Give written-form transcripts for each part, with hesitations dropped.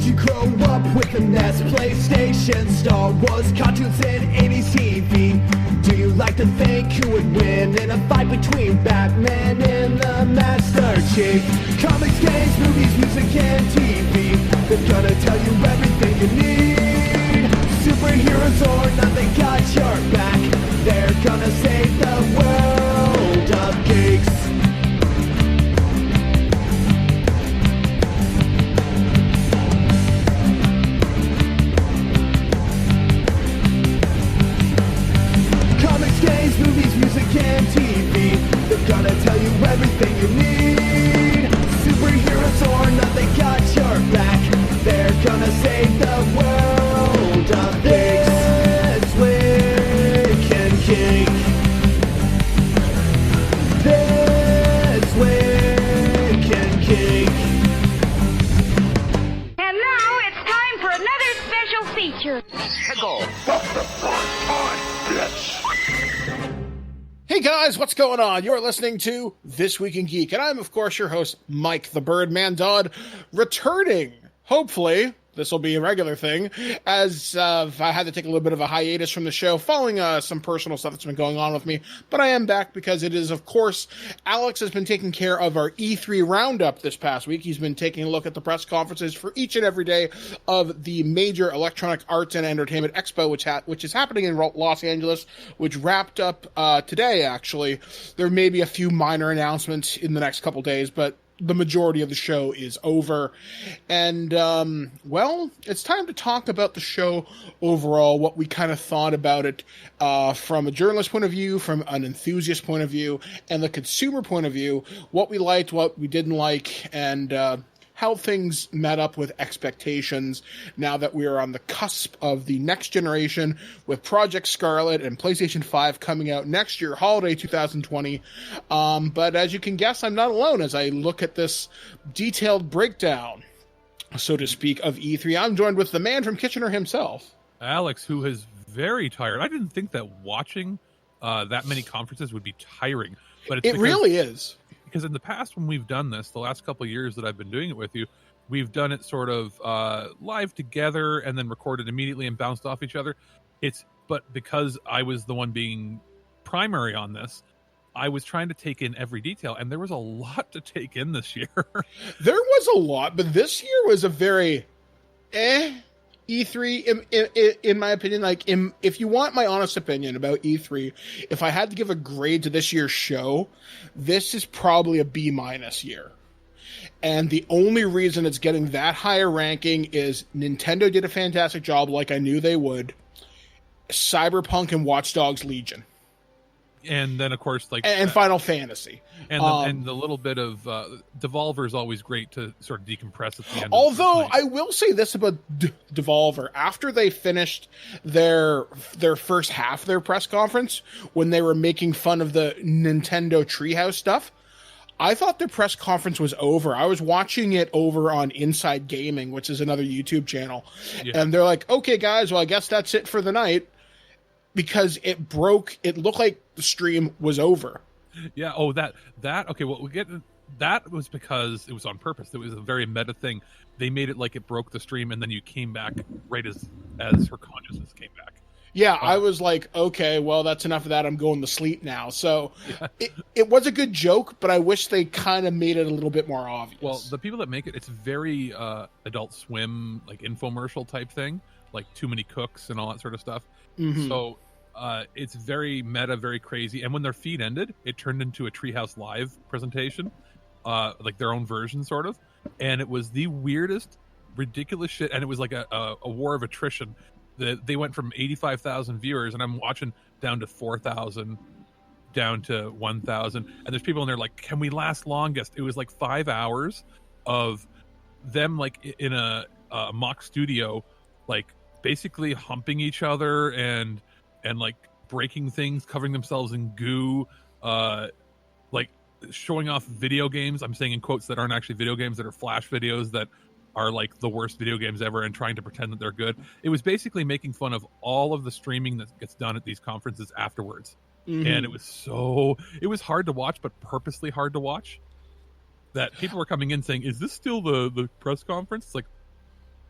you grow up with the NES, PlayStation, Star Wars, cartoons, and 80s TV? Do you like to think who would win in a fight between Batman and the Master Chief? Comics, games, movies, music, and TV, they're gonna tell you everything you need. Superheroes or not, they got your back. They're gonna save the world of geeks. Games, movies, music, and TV, they're gonna tell you everything you need. Superheroes or not, they got your back. They're gonna save the world of This Week in Geek. This Week in Geek. And now it's time for another special feature. Tickle. Hey guys, what's going on? You're listening to This Week in Geek, and I'm, of course, your host, Mike the Birdman Dodd, returning, hopefully. This will be a regular thing, as I had to take a little bit of a hiatus from the show following some personal stuff that's been going on with me, but I am back because it is, of course, Alex has been taking care of our E3 roundup this past week. He's been taking a look at the press conferences for each and every day of the major Electronic Arts and Entertainment Expo, which is happening in Los Angeles, which wrapped up today, actually. There may be a few minor announcements in the next couple days, but the majority of the show is over. And, well, it's time to talk about the show overall, what we kind of thought about it from a journalist point of view, from an enthusiast point of view, and the consumer point of view, what we liked, what we didn't like, and how things met up with expectations now that we are on the cusp of the next generation with Project Scarlet and PlayStation 5 coming out next year, holiday 2020. But as you can guess, I'm not alone as I look at this detailed breakdown, so to speak, of E3. I'm joined with the man from Kitchener himself, Alex, who is very tired. I didn't think that watching that many conferences would be tiring, but it really is. Because in the past, when we've done this, the last couple of years that I've been doing it with you, we've done it sort of live together and then recorded immediately and bounced off each other. But because I was the one being primary on this, I was trying to take in every detail, and there was a lot to take in this year. There was a lot, but this year was a very E3, in my opinion. If you want my honest opinion about E3, if I had to give a grade to this year's show, this is probably a B- year. And the only reason it's getting that higher ranking is Nintendo did a fantastic job, like I knew they would. Cyberpunk and Watch Dogs Legion. And then, of course, and Final Fantasy. And the little bit of Devolver is always great to sort of decompress at the end. Although I will say this about Devolver, after they finished their first half of their press conference, when they were making fun of the Nintendo Treehouse stuff, I thought their press conference was over. I was watching it over on Inside Gaming, which is another YouTube channel, and they're like, "Okay, guys, well, I guess that's it for the night." Because it broke, it looked like the stream was over. Yeah. Oh, that. Okay. Well, that was because it was on purpose. It was a very meta thing. They made it like it broke the stream, and then you came back right as her consciousness came back. Yeah, I was like, okay, well, that's enough of that. I'm going to sleep now. So it was a good joke, but I wish they kind of made it a little bit more obvious. Well, the people that make it, it's very Adult Swim, like infomercial type thing, like Too Many Cooks and all that sort of stuff. Mm-hmm. So it's very meta, very crazy. And when their feed ended, it turned into a Treehouse Live presentation, like their own version, sort of. And it was the weirdest, ridiculous shit. And it was like a war of attrition. They went from 85,000 viewers, and I'm watching down to 4,000, down to 1,000. And there's people in there like, can we last longest? It was like 5 hours of them like in a mock studio, like basically humping each other and like breaking things, covering themselves in goo, like showing off video games. I'm saying in quotes that aren't actually video games, that are flash videos that are like the worst video games ever, and trying to pretend that they're good. It was basically making fun of all of the streaming that gets done at these conferences afterwards. Mm-hmm. And it was hard to watch, but purposely hard to watch. That people were coming in saying, is this still the press conference? It's like,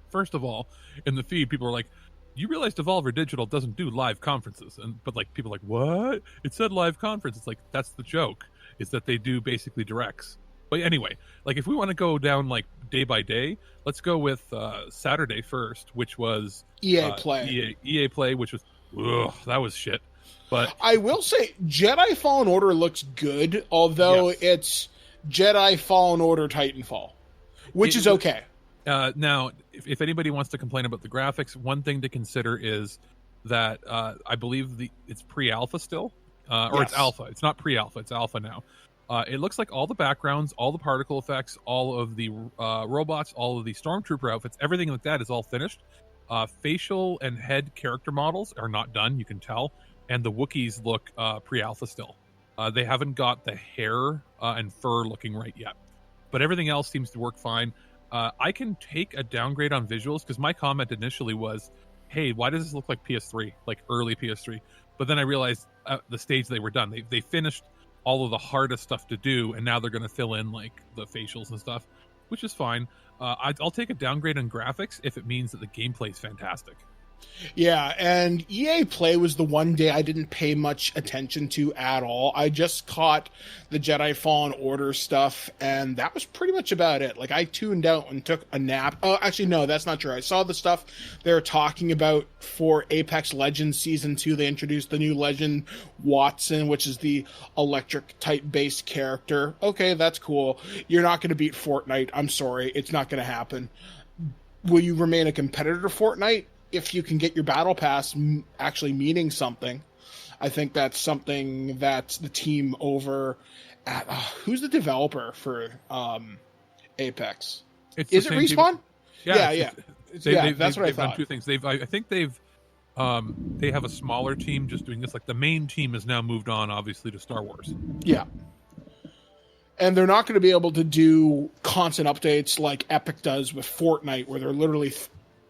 first of all, in the feed, people are like, "You realize Devolver Digital doesn't do live conferences?" But like people are like, "What? It said live conference." It's like, that's the joke, is that they do basically directs. But anyway, like if we want to go down like day by day, let's go with Saturday first, which was EA Play. EA Play, which was that was shit. But I will say, Jedi Fallen Order looks good, although it's Jedi Fallen Order Titanfall, which is okay. Now, if anybody wants to complain about the graphics, one thing to consider is that I believe it's pre-alpha still, or it's alpha. It's not pre-alpha; it's alpha now. It looks like all the backgrounds, all the particle effects, all of the robots, all of the stormtrooper outfits, everything like that is all finished. Facial and head character models are not done, you can tell, and the Wookiees look pre-alpha still. They haven't got the hair and fur looking right yet, but everything else seems to work fine. I can take a downgrade on visuals because my comment initially was, "Hey, why does this look like PS3, like early PS3?" But then I realized the stage they were done. They finished all of the hardest stuff to do, and now they're going to fill in like the facials and stuff, which is fine. I'll take a downgrade on graphics if it means that the gameplay is fantastic. Yeah, and EA Play was the one day I didn't pay much attention to at all. I just caught the Jedi Fallen Order stuff, and that was pretty much about it. Like, I tuned out and took a nap. Oh, actually, no, that's not true. I saw the stuff they were talking about for Apex Legends Season 2. They introduced the new Legend Watson, which is the electric type-based character. Okay, that's cool. You're not going to beat Fortnite. I'm sorry. It's not going to happen. Will you remain a competitor to Fortnite? If you can get your battle pass actually meaning something. I think that's something that the team over at who's the developer for Apex? Is it Respawn? Yeah. That's what I thought. They've done two things. I think they have a smaller team just doing this. Like the main team has now moved on, obviously, to Star Wars. Yeah. And they're not going to be able to do constant updates like Epic does with Fortnite, where they're literally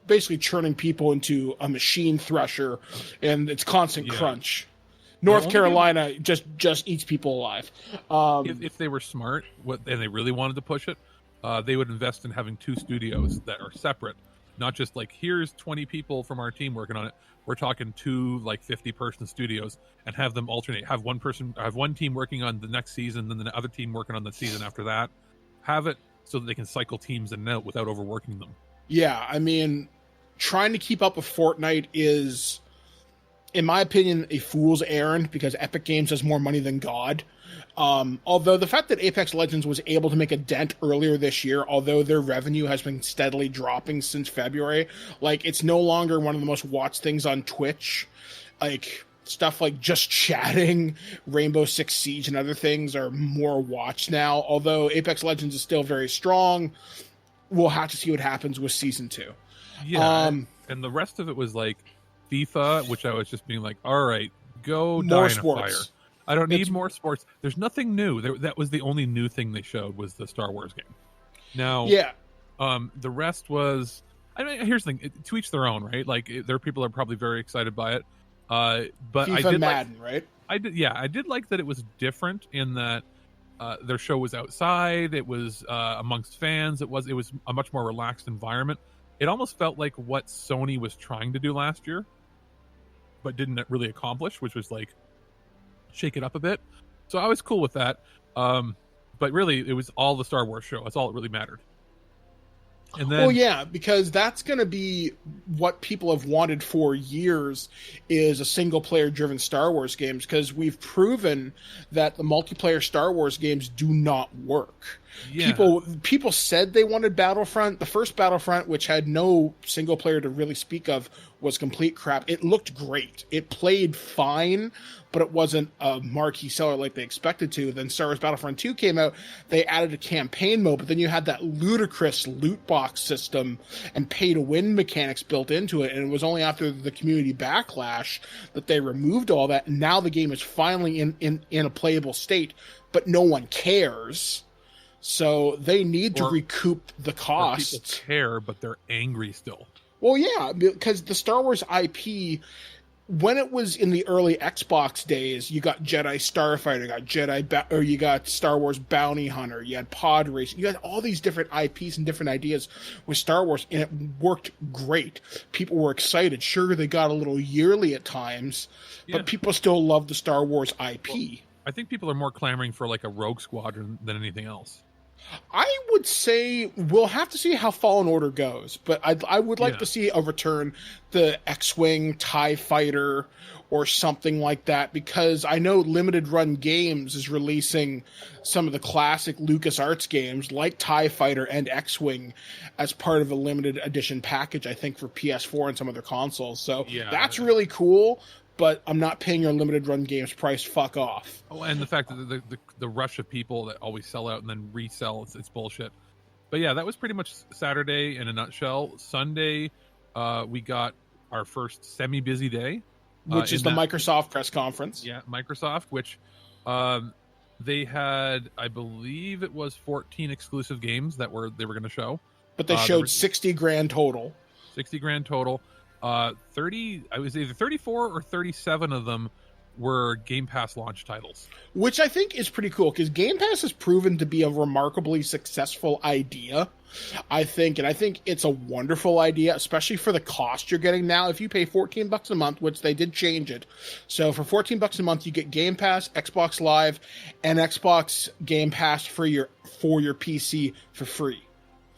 basically churning people into a machine thresher, and it's constant crunch. North Carolina just eats people alive. If they were smart, and they really wanted to push it, they would invest in having two studios that are separate, not just like, here's 20 people from our team working on it. We're talking two like 50-person studios, and have them alternate. Have one team working on the next season, then the other team working on the season after that. Have it so that they can cycle teams in and out without overworking them. Yeah, I mean, trying to keep up with Fortnite is, in my opinion, a fool's errand because Epic Games has more money than God. Although the fact that Apex Legends was able to make a dent earlier this year, although their revenue has been steadily dropping since February, like, it's no longer one of the most watched things on Twitch. Like, stuff like Just Chatting, Rainbow Six Siege, and other things are more watched now. Although Apex Legends is still very strong, we'll have to see what happens with Season 2. Yeah, and the rest of it was like FIFA, which I was just being like, all right, go die in a fire. I don't need more sports. There's nothing new. That was the only new thing they showed, was the Star Wars game. Now, the rest was, I mean, here's the thing, to each their own, right? Like, there are people that are probably very excited by it. But FIFA I did Madden, right? I did like that it was different in that their show was outside. It was amongst fans. It was a much more relaxed environment. It almost felt like what Sony was trying to do last year, but didn't really accomplish, which was like shake it up a bit. So I was cool with that. But really, it was all the Star Wars show. That's all that really mattered. And then, because that's going to be what people have wanted for years, is a single-player driven Star Wars games, because we've proven that the multiplayer Star Wars games do not work. Yeah. People said they wanted Battlefront. The first Battlefront, which had no single player to really speak of, was complete crap. It looked great. It played fine, but it wasn't a marquee seller like they expected to. Then Star Wars Battlefront 2 came out. They added a campaign mode, but then you had that ludicrous loot box system and pay-to-win mechanics built into it, and it was only after the community backlash that they removed all that, and now the game is finally in a playable state, but no one cares. So they need to recoup the costs. People care, but they're angry still. Well, yeah, because the Star Wars IP when it was in the early Xbox days, you got Jedi Starfighter, you got Star Wars Bounty Hunter, you had Pod Racing, you had all these different IPs and different ideas with Star Wars, and it worked great. People were excited. Sure, they got a little yearly at times, but people still love the Star Wars IP. Well, I think people are more clamoring for like a Rogue Squadron than anything else. I would say we'll have to see how Fallen Order goes, but I would like to see a return, the X-Wing, TIE Fighter, or something like that, because I know Limited Run Games is releasing some of the classic LucasArts games like TIE Fighter and X-Wing as part of a limited edition package, I think, for PS4 and some other consoles. So that's really cool. But I'm not paying your limited run games price. Fuck off. Oh, and the fact that the rush of people that always sell out and then resell, it's bullshit. But yeah, that was pretty much Saturday in a nutshell. Sunday, we got our first semi-busy day. Which is the Microsoft press conference. Yeah, Microsoft, which they had, I believe it was 14 exclusive games that they were going to show. But they showed 60 grand total. 60 grand total. 30, I was either 34 or 37 of them were Game Pass launch titles, which I think is pretty cool because Game Pass has proven to be a remarkably successful idea. I think it's a wonderful idea, especially for the cost you're getting now. If you pay $14 a month, which they did change it, so for $14 a month you get Game Pass, Xbox Live, and Xbox Game Pass for your PC for free.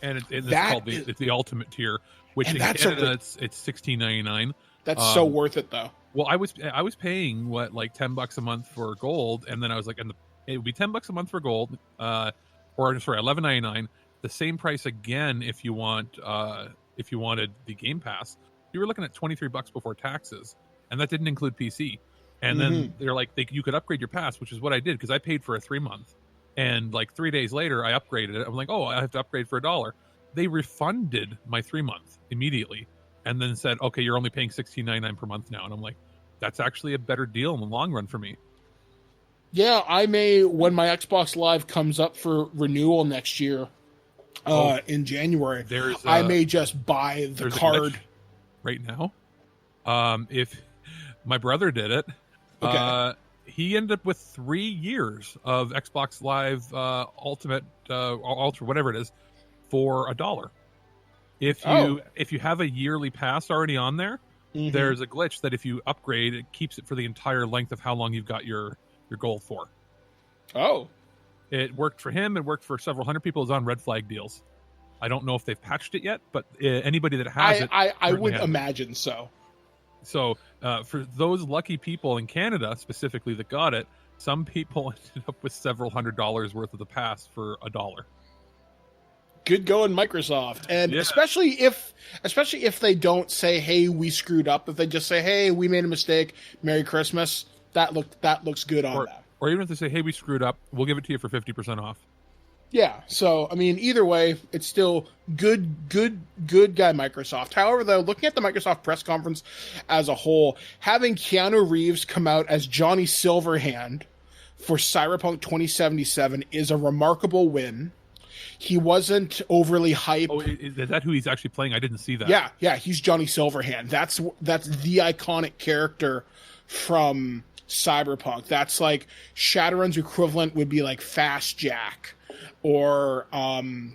And it's called the Ultimate tier. Which in Canada, it's $16.99. That's so worth it, though. Well, I was paying like $10 a month for gold, and then I was like, it would be $10 a month for gold, or sorry, $11.99. The same price again if you wanted the Game Pass. You were looking at $23 before taxes, and that didn't include PC. And then they're like, you could upgrade your pass, which is what I did because I paid for a 3-month, and like 3 days later I upgraded it. I'm like, oh, I have to upgrade for $1. They refunded my 3-month immediately and then said, okay, you're only paying $16.99 per month now. And I'm like, that's actually a better deal in the long run for me. Yeah, I may, when my Xbox Live comes up for renewal next year, in January, I may just buy the card. Right now. If my brother did it, he ended up with 3 years of Xbox Live Ultimate, Ultra, whatever it is, for $1. If you have a yearly pass already on there, there's a glitch that if you upgrade, it keeps it for the entire length of how long you've got your gold for. Oh. It worked for him. It worked for several hundred people. It's on red flag deals. I don't know if they've patched it yet, but anybody that has it... I would imagine so. So for those lucky people in Canada, specifically, that got it, some people ended up with several $100s worth of the pass for $1. Good going, Microsoft. And especially if they don't say, hey, we screwed up, if they just say, hey, we made a mistake, Merry Christmas, that looks good on that. Or even if they say, hey, we screwed up, we'll give it to you for 50% off. Yeah, so, I mean, either way, it's still good guy Microsoft. However, though, looking at the Microsoft press conference as a whole, having Keanu Reeves come out as Johnny Silverhand for Cyberpunk 2077 is a remarkable win. He wasn't overly hyped. Oh, is that who he's actually playing? I didn't see that. Yeah, he's Johnny Silverhand. That's the iconic character from Cyberpunk. That's like Shadowrun's equivalent would be like Fast Jack or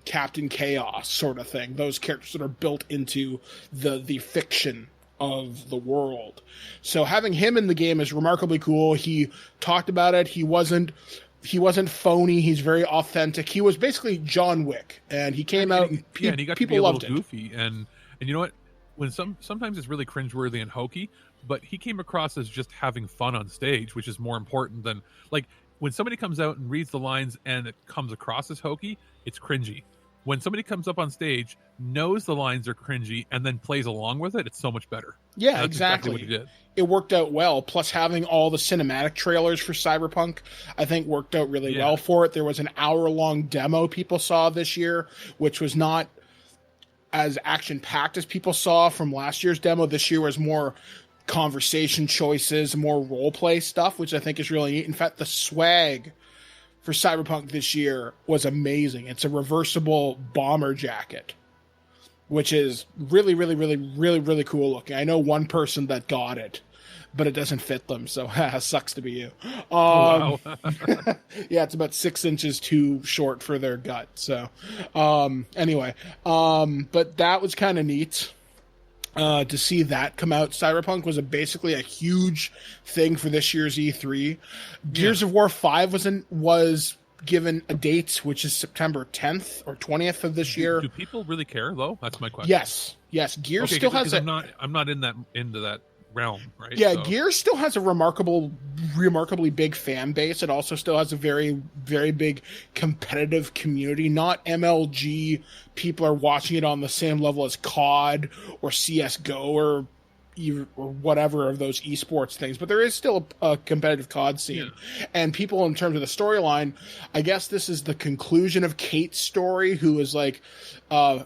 Captain Chaos sort of thing. Those characters that are built into the fiction of the world. So having him in the game is remarkably cool. He talked about it. He wasn't phony. He's very authentic. He was basically John Wick, and he came out and he got people to be a loved little it. Goofy, and you know what? When sometimes it's really cringeworthy and hokey, but he came across as just having fun on stage, which is more important than like when somebody comes out and reads the lines and it comes across as hokey, it's cringy. When somebody comes up on stage, knows the lines are cringy, and then plays along with it, it's so much better. Yeah, that's exactly what he did. It worked out well. Plus, having all the cinematic trailers for Cyberpunk, I think, worked out really well for it. There was an hour-long demo people saw this year, which was not as action-packed as people saw from last year's demo. This year was more conversation choices, more role-play stuff, which I think is really neat. In fact, the swag for Cyberpunk this year was amazing. It's a reversible bomber jacket, which is really, really, really, really, really cool looking. I know one person that got it but it doesn't fit them. So sucks to be you. Wow. Yeah, it's about 6 inches too short for their gut. So anyway, but that was kind of neat. To see that come out. Cyberpunk was basically a huge thing for this year's E3. Gears of War 5 was given a date, which is September 10th or 20th of this year. Do people really care though? That's my question. Yes. Gears still has I'm not into that realm, right? Yeah, so. Gears still has a remarkably big fan base. It also still has a very, very big competitive community. Not MLG people are watching it on the same level as COD or CSGO or whatever of those esports things, but there is still a competitive COD scene. Yeah. And people, in terms of the storyline, I guess this is the conclusion of Kate's story, who is like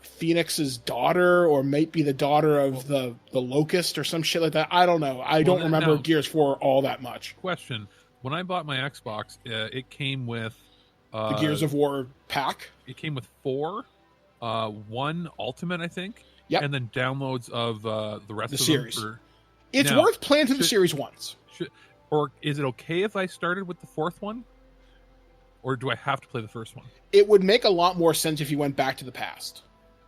Phoenix's daughter, or might be the daughter of the Locust or some shit like that. I don't know. I don't remember Gears 4 all that much. Question. When I bought my Xbox, it came with the Gears of War pack. It came with 4, 1 Ultimate, I think. Yep. And then downloads of the rest of series. Them. It's worth playing through the series once. Or is it okay if I started with the 4th one? Or do I have to play the first one? It would make a lot more sense if you went back to the past.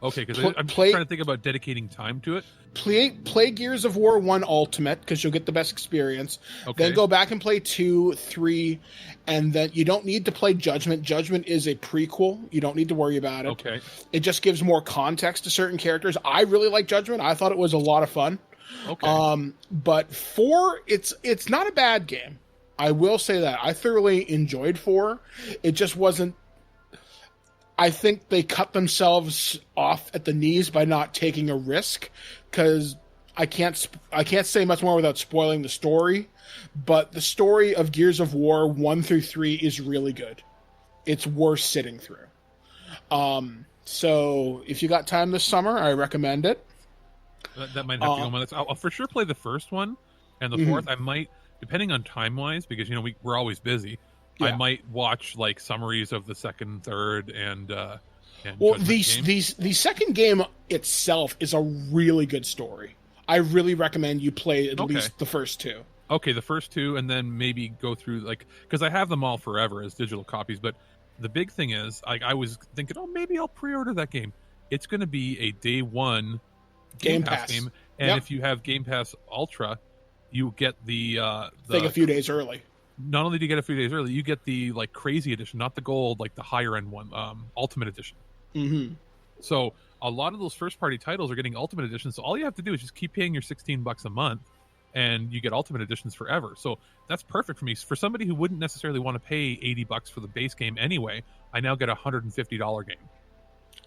Okay, because I'm just trying to think about dedicating time to it. Play Gears of War 1 Ultimate, because you'll get the best experience. Okay. Then go back and play 2, 3, and then you don't need to play Judgment. Judgment is a prequel. You don't need to worry about it. Okay. It just gives more context to certain characters. I really like Judgment. I thought it was a lot of fun. Okay. But 4, it's not a bad game. I will say that. I thoroughly enjoyed 4. It just wasn't... I think they cut themselves off at the knees by not taking a risk, because I can't say much more without spoiling the story, but the story of Gears of War 1 through 3 is really good. It's worth sitting through. So if you got time this summer, I recommend it. That might have to go on my list. I'll for sure play the first one, and the 4th I might, depending on time-wise, because we're always busy. Yeah. I might watch like summaries of the 2nd, 3rd, and well, the second game itself is a really good story. I really recommend you play at least the first 2. Okay, the first 2, and then maybe go through because I have them all forever as digital copies. But the big thing is, I was thinking, maybe I'll pre-order that game. It's going to be a day 1 Game Pass game, and if you have Game Pass Ultra, you get the thing a few days early. Not only do you get a few days early, you get the crazy edition, not the gold, the higher end one, Ultimate Edition. Mm-hmm. So a lot of those first party titles are getting Ultimate Editions. So all you have to do is just keep paying your $16 a month, and you get Ultimate Editions forever. So that's perfect for me. For somebody who wouldn't necessarily want to pay $80 for the base game anyway, I now get a $150 game.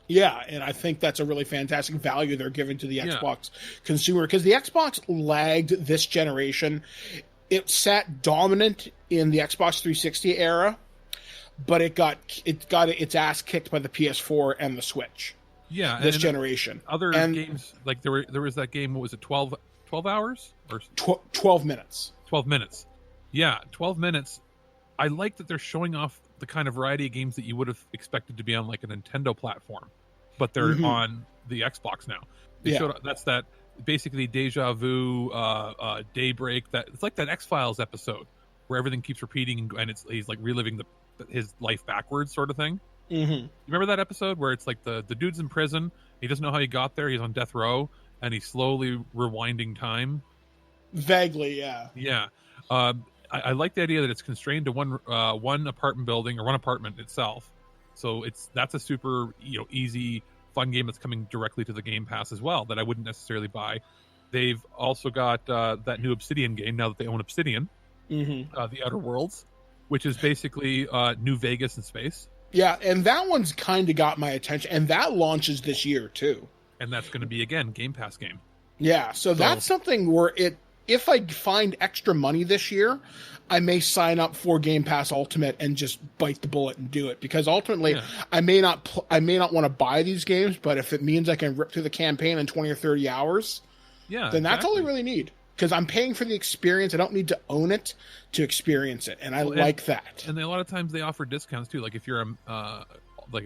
Yeah, and I think that's a really fantastic value they're giving to the Xbox consumer, because the Xbox lagged this generation. It sat dominant in the Xbox 360 era, but it got its ass kicked by the PS4 and the Switch. Yeah, this generation. Other games, there was that game. What was it? 12 hours or 12 minutes? 12 minutes. Yeah, 12 minutes. I like that they're showing off the kind of variety of games that you would have expected to be on a Nintendo platform, but they're on the Xbox now. They showed that's that. Basically, Deja Vu, Daybreak. That it's like that X-Files episode where everything keeps repeating, and he's reliving his life backwards, sort of thing. Mm-hmm. You remember that episode where it's the dude's in prison, he doesn't know how he got there, he's on death row, and he's slowly rewinding time. Vaguely, yeah. Yeah, I like the idea that it's constrained to one apartment building or one apartment itself. So that's a super easy, fun game that's coming directly to the Game Pass as well that I wouldn't necessarily buy. They've also got that new Obsidian game now that they own Obsidian, The Outer Worlds, which is basically New Vegas in space. Yeah, and that one's kind of got my attention, and that launches this year too. And that's going to be, again, Game Pass game. Yeah, so that's something where if I find extra money this year, I may sign up for Game Pass Ultimate and just bite the bullet and do it, because ultimately I may not want to buy these games, but if it means I can rip through the campaign in 20 or 30 hours, then that's all I really need, because I'm paying for the experience. I don't need to own it to experience it, and I like that. And a lot of times they offer discounts too. Like if you're a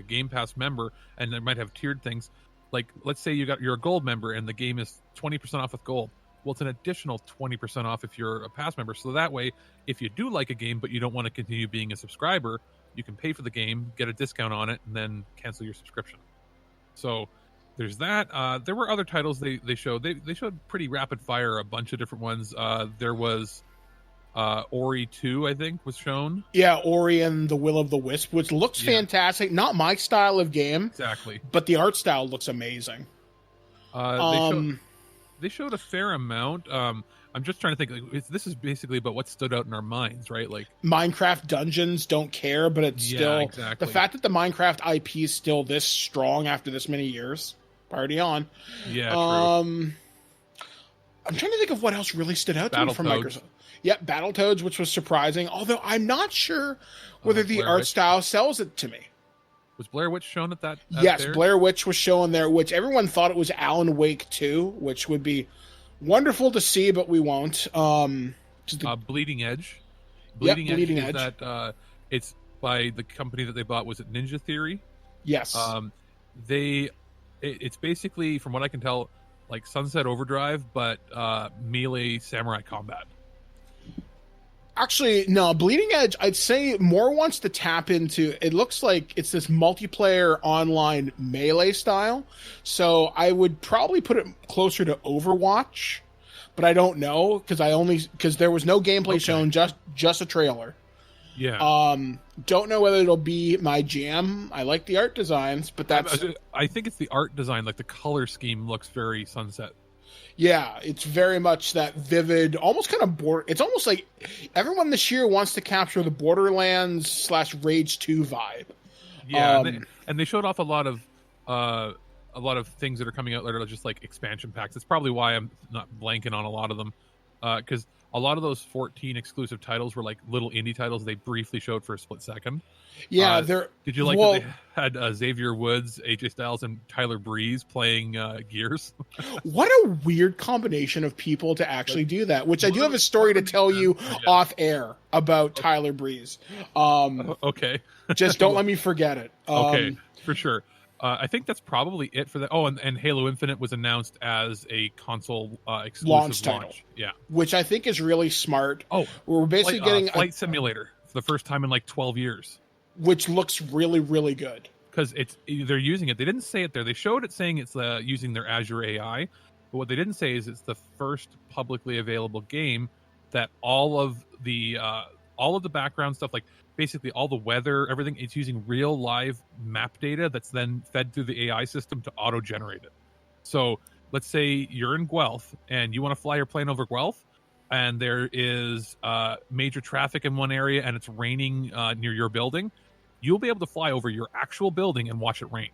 Game Pass member, and they might have tiered things. Like let's say you're a gold member and the game is 20% off with gold. Well, it's an additional 20% off if you're a pass member. So that way, if you do like a game but you don't want to continue being a subscriber, you can pay for the game, get a discount on it, and then cancel your subscription. So there's that. There were other titles they showed. They showed pretty rapid fire, a bunch of different ones. There was Ori 2, I think, was shown. Yeah, Ori and the Will of the Wisp, which looks fantastic. Not my style of game. Exactly. But the art style looks amazing. They showed a fair amount. I'm just trying to think. Like, this is basically about what stood out in our minds, right? Like Minecraft Dungeons, don't care, but it's still exactly. The fact that the Minecraft IP is still this strong after this many years. Party on. Yeah. True. I'm trying to think of what else really stood out to me from Microsoft. Yeah, Battletoads, which was surprising. Although I'm not sure whether the art style sells it to me. Was Blair Witch shown at that? Yes, there? Blair Witch was shown there, which everyone thought it was Alan Wake 2, which would be wonderful to see, but we won't. Bleeding Edge. Bleeding Edge. That it's by the company that they bought. Was it Ninja Theory? Yes. It's basically, from what I can tell, like Sunset Overdrive, but melee samurai combat. Actually, no, Bleeding Edge, I'd say more wants to tap into, it looks like it's this multiplayer online melee style. So I would probably put it closer to Overwatch, but I don't know because there was no gameplay shown, just a trailer. Yeah. Don't know whether it'll be my jam. I like the art designs, but I think it's the art design, like the color scheme looks very Sunset. Yeah, it's very much that vivid, almost kind of it's almost like everyone this year wants to capture the Borderlands / Rage 2 vibe. Yeah, and they showed off a lot of things that are coming out later, just like expansion packs. That's probably why I'm not blanking on a lot of them, because a lot of those 14 exclusive titles were like little indie titles they briefly showed for a split second. Yeah, did you like that they had Xavier Woods, AJ Styles, and Tyler Breeze playing Gears? What a weird combination of people to actually do that, which I do have a story to tell you off air about Tyler Breeze. Okay. Just don't let me forget it. Okay, for sure. I think that's probably it for that. Oh, and Halo Infinite was announced as a console exclusive launch title. Yeah, which I think is really smart. Oh, we're basically getting Flight Simulator for the first time in like 12 years, which looks really, really good. Because they're using it. They didn't say it there. They showed it saying it's using their Azure AI, but what they didn't say is it's the first publicly available game that all of the background stuff, like basically all the weather, everything, it's using real live map data that's then fed through the AI system to auto-generate it. So let's say you're in Guelph and you want to fly your plane over Guelph, and there is major traffic in one area and it's raining near your building. You'll be able to fly over your actual building and watch it rain.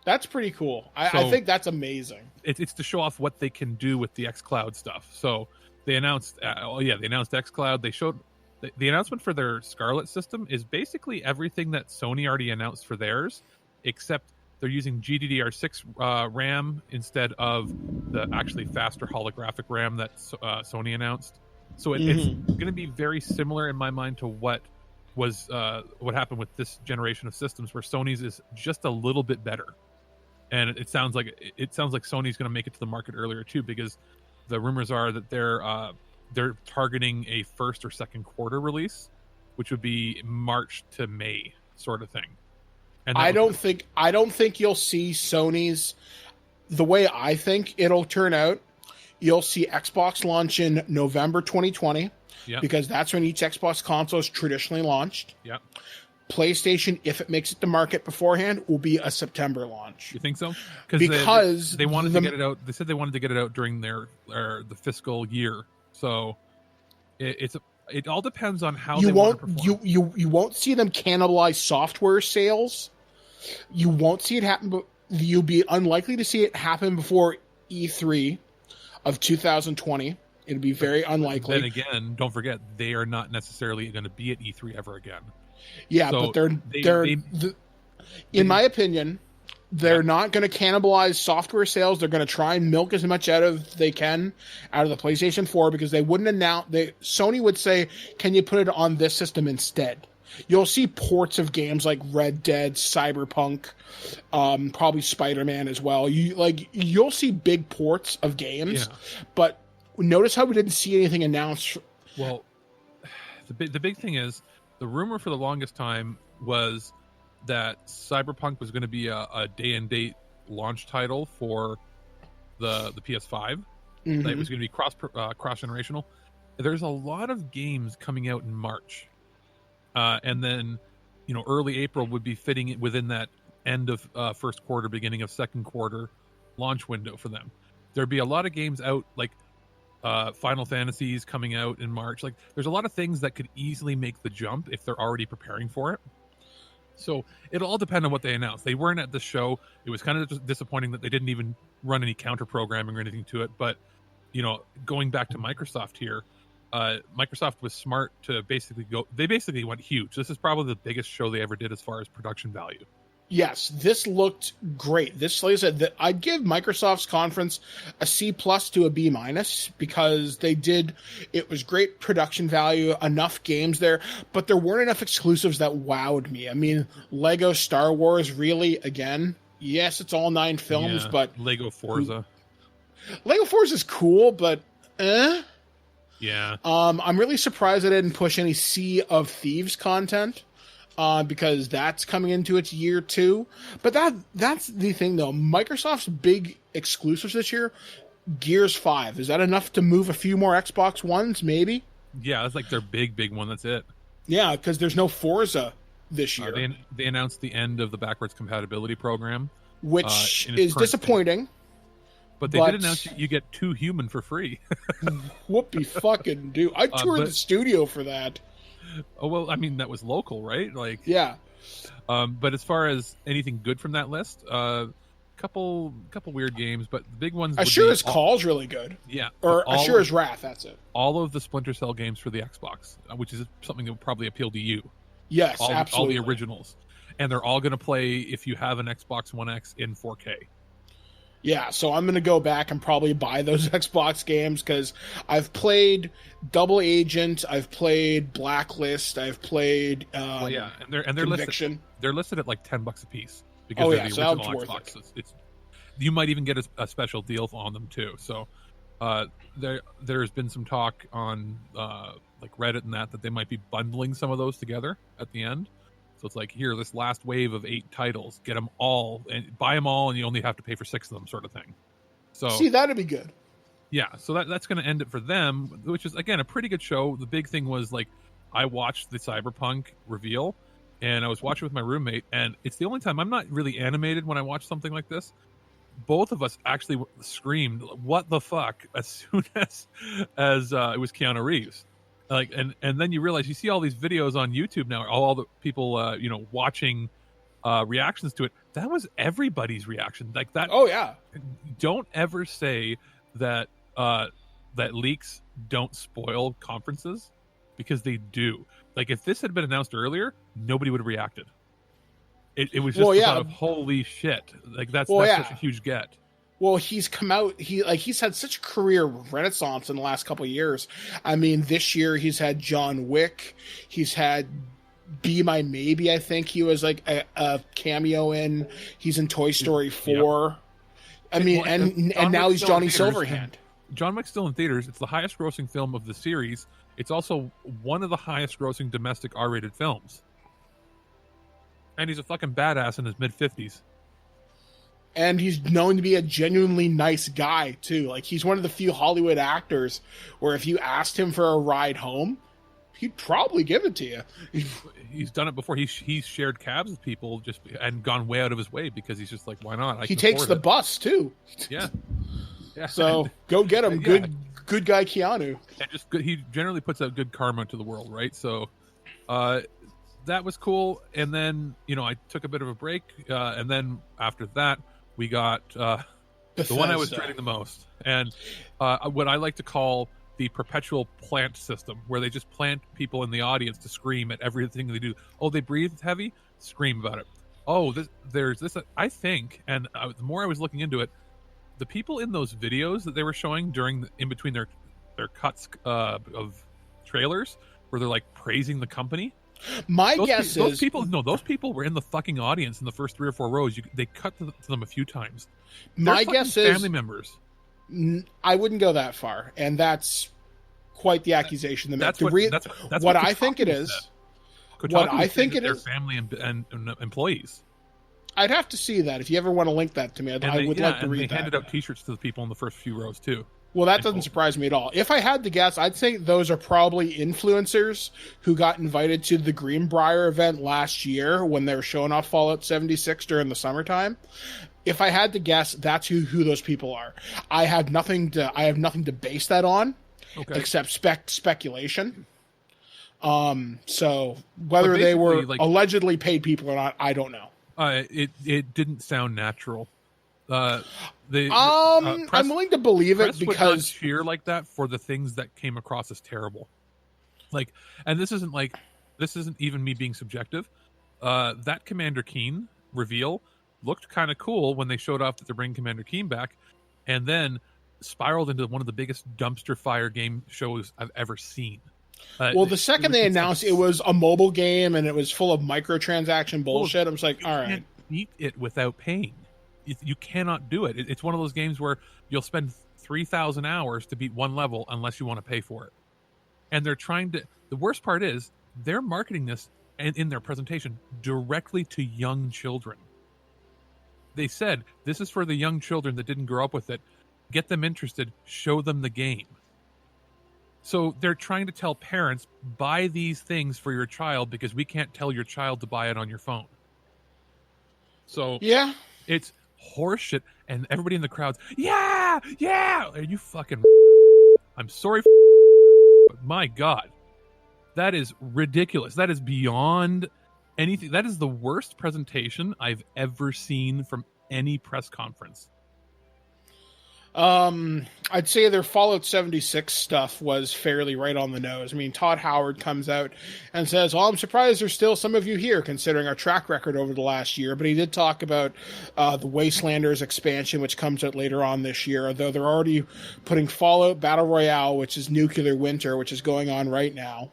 That's pretty cool. I think that's amazing. It's to show off what they can do with the xCloud stuff. So they announced, they announced xCloud. They showed the announcement for their Scarlet system is basically everything that Sony already announced for theirs, except they're using GDDR6 RAM instead of the actually faster holographic RAM that Sony announced. So it's going to be very similar in my mind to what happened with this generation of systems, where Sony's is just a little bit better. And it sounds like Sony's going to make it to the market earlier too, because the rumors are that they're targeting a first or second quarter release, which would be March to May sort of thing. And I don't think you'll see Sony's, the way I think it'll turn out. You'll see Xbox launch in November 2020, because that's when each Xbox console is traditionally launched. Yeah. PlayStation, if it makes it to market beforehand, will be a September launch. You think so? Because they wanted to get it out. They said they wanted to get it out during the fiscal year. So it all depends on how they want to perform. You won't see them cannibalize software sales. You won't see it happen, but you'll be unlikely to see it happen before E3 of 2020. It'd be very unlikely. Then again, don't forget, they are not necessarily going to be at E3 ever again. Yeah, so but in my opinion, they're not going to cannibalize software sales. They're going to try and milk as much out of the PlayStation 4, because they wouldn't announce. Sony would say, "Can you put it on this system instead?" You'll see ports of games like Red Dead, Cyberpunk, probably Spider-Man as well. You'll see big ports of games, but notice how we didn't see anything announced. Well, the big thing is the rumor for the longest time was that Cyberpunk was going to be a day and date launch title for the PS5. Mm-hmm. That it was going to be cross generational. There's a lot of games coming out in March, and then early April would be fitting within that end of first quarter, beginning of second quarter launch window for them. There'd be a lot of games out, like Final Fantasies coming out in March. Like, there's a lot of things that could easily make the jump if they're already preparing for it. So it'll all depend on what they announce. They weren't at the show. It was kind of disappointing that they didn't even run any counter programming or anything to it. But going back to Microsoft here, Microsoft was smart to they basically went huge. This is probably the biggest show they ever did as far as production value. Yes, this looked great. This, like I said, I'd give Microsoft's conference a C+ to a B- because it was great production value, enough games there, but there weren't enough exclusives that wowed me. I mean, Lego Star Wars, really, again, yes, it's all 9 films, but... Lego Forza. Lego Forza is cool, but Yeah. I'm really surprised they didn't push any Sea of Thieves content. Because that's coming into its year 2. But that's the thing, though. Microsoft's big exclusives this year, Gears 5. Is that enough to move a few more Xbox Ones, maybe? Yeah, that's like their big one. That's it. Yeah, because there's no Forza this year. They announced the end of the backwards compatibility program. Which is disappointing. But they did announce you get 2 human for free. Whoopie fucking do. I toured the studio for that. Oh, well, I mean, that was local, right? Like, yeah. But as far as anything good from that list, couple weird games, but the big ones. Ashura's Call's really good. Yeah. Or Ashura's Wrath, that's it. All of the Splinter Cell games for the Xbox, which is something that would probably appeal to you. Yes, absolutely. All the originals. And they're all going to play, if you have an Xbox One X, in 4K. Yeah, so I'm going to go back and probably buy those Xbox games because I've played Double Agent, I've played Blacklist, I've played and they're Conviction. listed. They're listed at like $10 a piece because they're the original Xbox. It's you might even get a special deal on them too. So there's been some talk on like Reddit and that they might be bundling some of those together at the end. So it's like, here, this last wave of 8 titles, get them all and buy them all, and you only have to pay for 6 of them, sort of thing. So see, that'd be good. Yeah, so that's going to end it for them, which is, again, a pretty good show. The big thing was, like, I watched the Cyberpunk reveal, and I was watching with my roommate, and it's the only time I'm not really animated when I watch something like this. Both of us actually screamed, "What the fuck?" as soon as it was Keanu Reeves. Like, and then you realize, you see all these videos on YouTube now, all the people watching reactions to it. That was everybody's reaction, like that. Oh yeah. Don't ever say that that leaks don't spoil conferences, because they do. Like, if this had been announced earlier, nobody would have reacted. It was just of holy shit. Like, that's such a huge get. Well, he's come out. He's had such a career renaissance in the last couple of years. I mean, this year he's had John Wick. He's had Be My Maybe. I think he was like a cameo in. He's in Toy Story 4. Yep. I mean, and now he's Johnny Silverhand. John Wick's still in theaters. It's the highest grossing film of the series. It's also one of the highest grossing domestic R-rated films. And he's a fucking badass in his mid-50s. And he's known to be a genuinely nice guy, too. Like, he's one of the few Hollywood actors where if you asked him for a ride home, he'd probably give it to you. He's done it before. He's shared cabs with people and gone way out of his way because he's just like, why not? He takes the bus, too. Yeah. Yeah. So, go get him. Good guy Keanu. And he generally puts out good karma to the world, right? So, that was cool. And then, I took a bit of a break. And then after that, we got the one I was dreading the most, and what I like to call the perpetual plant system, where they just plant people in the audience to scream at everything they do. Oh, they breathe heavy? Scream about it. Oh, there's this. I think, and the more I was looking into it, the people in those videos that they were showing in between their cuts of trailers, where they're like praising the company. Those people were in the fucking audience in the first 3 or 4 rows. They cut to them a few times. My guess is family members. I wouldn't go that far, and that's quite the accusation. That's what I think it is. What I think it is. Their family and employees. I'd have to see that. If you ever want to link that to me, I would like to read that. They handed out T-shirts to the people in the first few rows too. Well, that doesn't surprise me at all. If I had to guess, I'd say those are probably influencers who got invited to the Greenbrier event last year when they were showing off Fallout 76 during the summertime. If I had to guess, that's who those people are. I have nothing to base that on, except speculation. So whether they were allegedly paid people or not, I don't know. It didn't sound natural. I'm willing to believe it because would not cheer like that for the things that came across as terrible. And this isn't even me being subjective. That Commander Keen reveal looked kind of cool when they showed off that they're bringing Commander Keen back, and then spiraled into one of the biggest dumpster fire game shows I've ever seen. Well, the second they announced it was a mobile game and it was full of microtransaction bullshit, I was like, all right. You can't beat it without paying. You cannot do it. It's one of those games where you'll spend 3,000 hours to beat one level unless you want to pay for it. And they're trying to... The worst part is they're marketing this in their presentation directly to young children. They said, this is for the young children that didn't grow up with it. Get them interested. Show them the game. So they're trying to tell parents, buy these things for your child because we can't tell your child to buy it on your phone. So yeah, it's horseshit, and everybody in the crowd's, yeah! Are you fucking... I'm sorry, but my God. That is ridiculous. That is beyond anything. That is the worst presentation I've ever seen from any press conference. I'd say their Fallout 76 stuff was fairly right on the nose. I mean, Todd Howard comes out and says, well, I'm surprised there's still some of you here considering our track record over the last year. But he did talk about the Wastelanders expansion, which comes out later on this year, although they're already putting Fallout Battle Royale, which is Nuclear Winter, which is going on right now.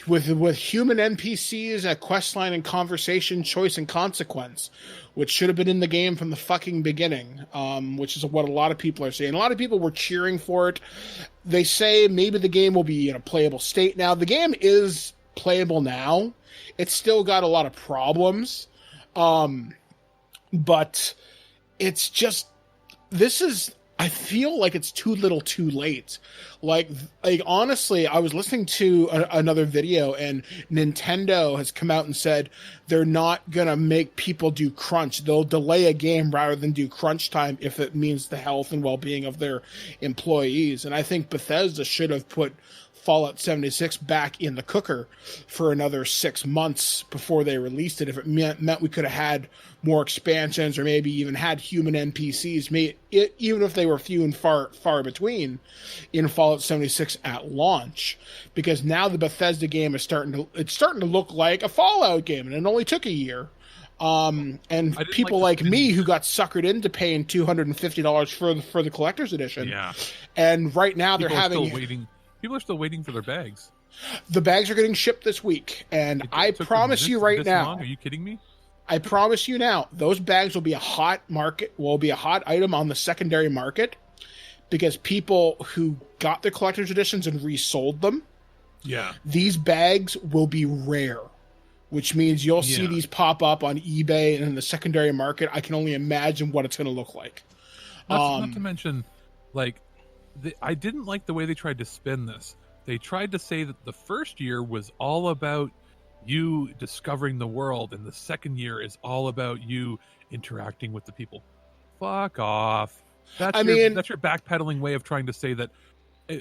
With human NPCs, a questline and conversation, choice and consequence, which should have been in the game from the fucking beginning, which is what a lot of people are saying. A lot of people were cheering for it. They say maybe the game will be in a playable state now. The game is playable now. It's still got a lot of problems. But it's just, I feel like it's too little too late. Like honestly, I was listening to another video and Nintendo has come out and said they're not going to make people do crunch. They'll delay a game rather than do crunch time if it means the health and well-being of their employees. And I think Bethesda should have put Fallout 76 back in the cooker for another 6 months before they released it. If it meant we could have had more expansions or maybe even had human NPCs, even if they were few and far between in Fallout 76 at launch. Because now the Bethesda game is starting to look like a Fallout game, and it only took a year. And people like me who got suckered into paying $250 for the collector's edition. Yeah. And right now People are still waiting for their bags. The bags are getting shipped this week, and I promise you right now. Long? Are you kidding me? I promise you now, those bags will be a hot item on the secondary market because people who got their collector's editions and resold them. Yeah. These bags will be rare, which means you'll see these pop up on eBay and in the secondary market. I can only imagine what it's going to look like. Not to mention, I didn't like the way they tried to spin this. They tried to say that the first year was all about you discovering the world, and the second year is all about you interacting with the people. Fuck off. That's your backpedaling way of trying to say that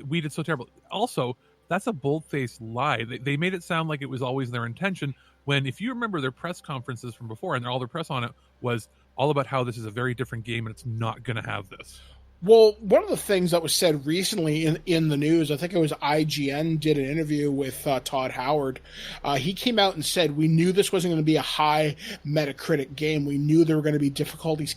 we did so terrible. Also, that's a bold-faced lie. They made it sound like it was always their intention, when if you remember their press conferences from before, and all their press on it was all about how this is a very different game and it's not going to have this. Well, one of the things that was said recently in the news, I think it was IGN did an interview with Todd Howard. He came out and said, we knew this wasn't going to be a high Metacritic game. We knew there were going to be difficulties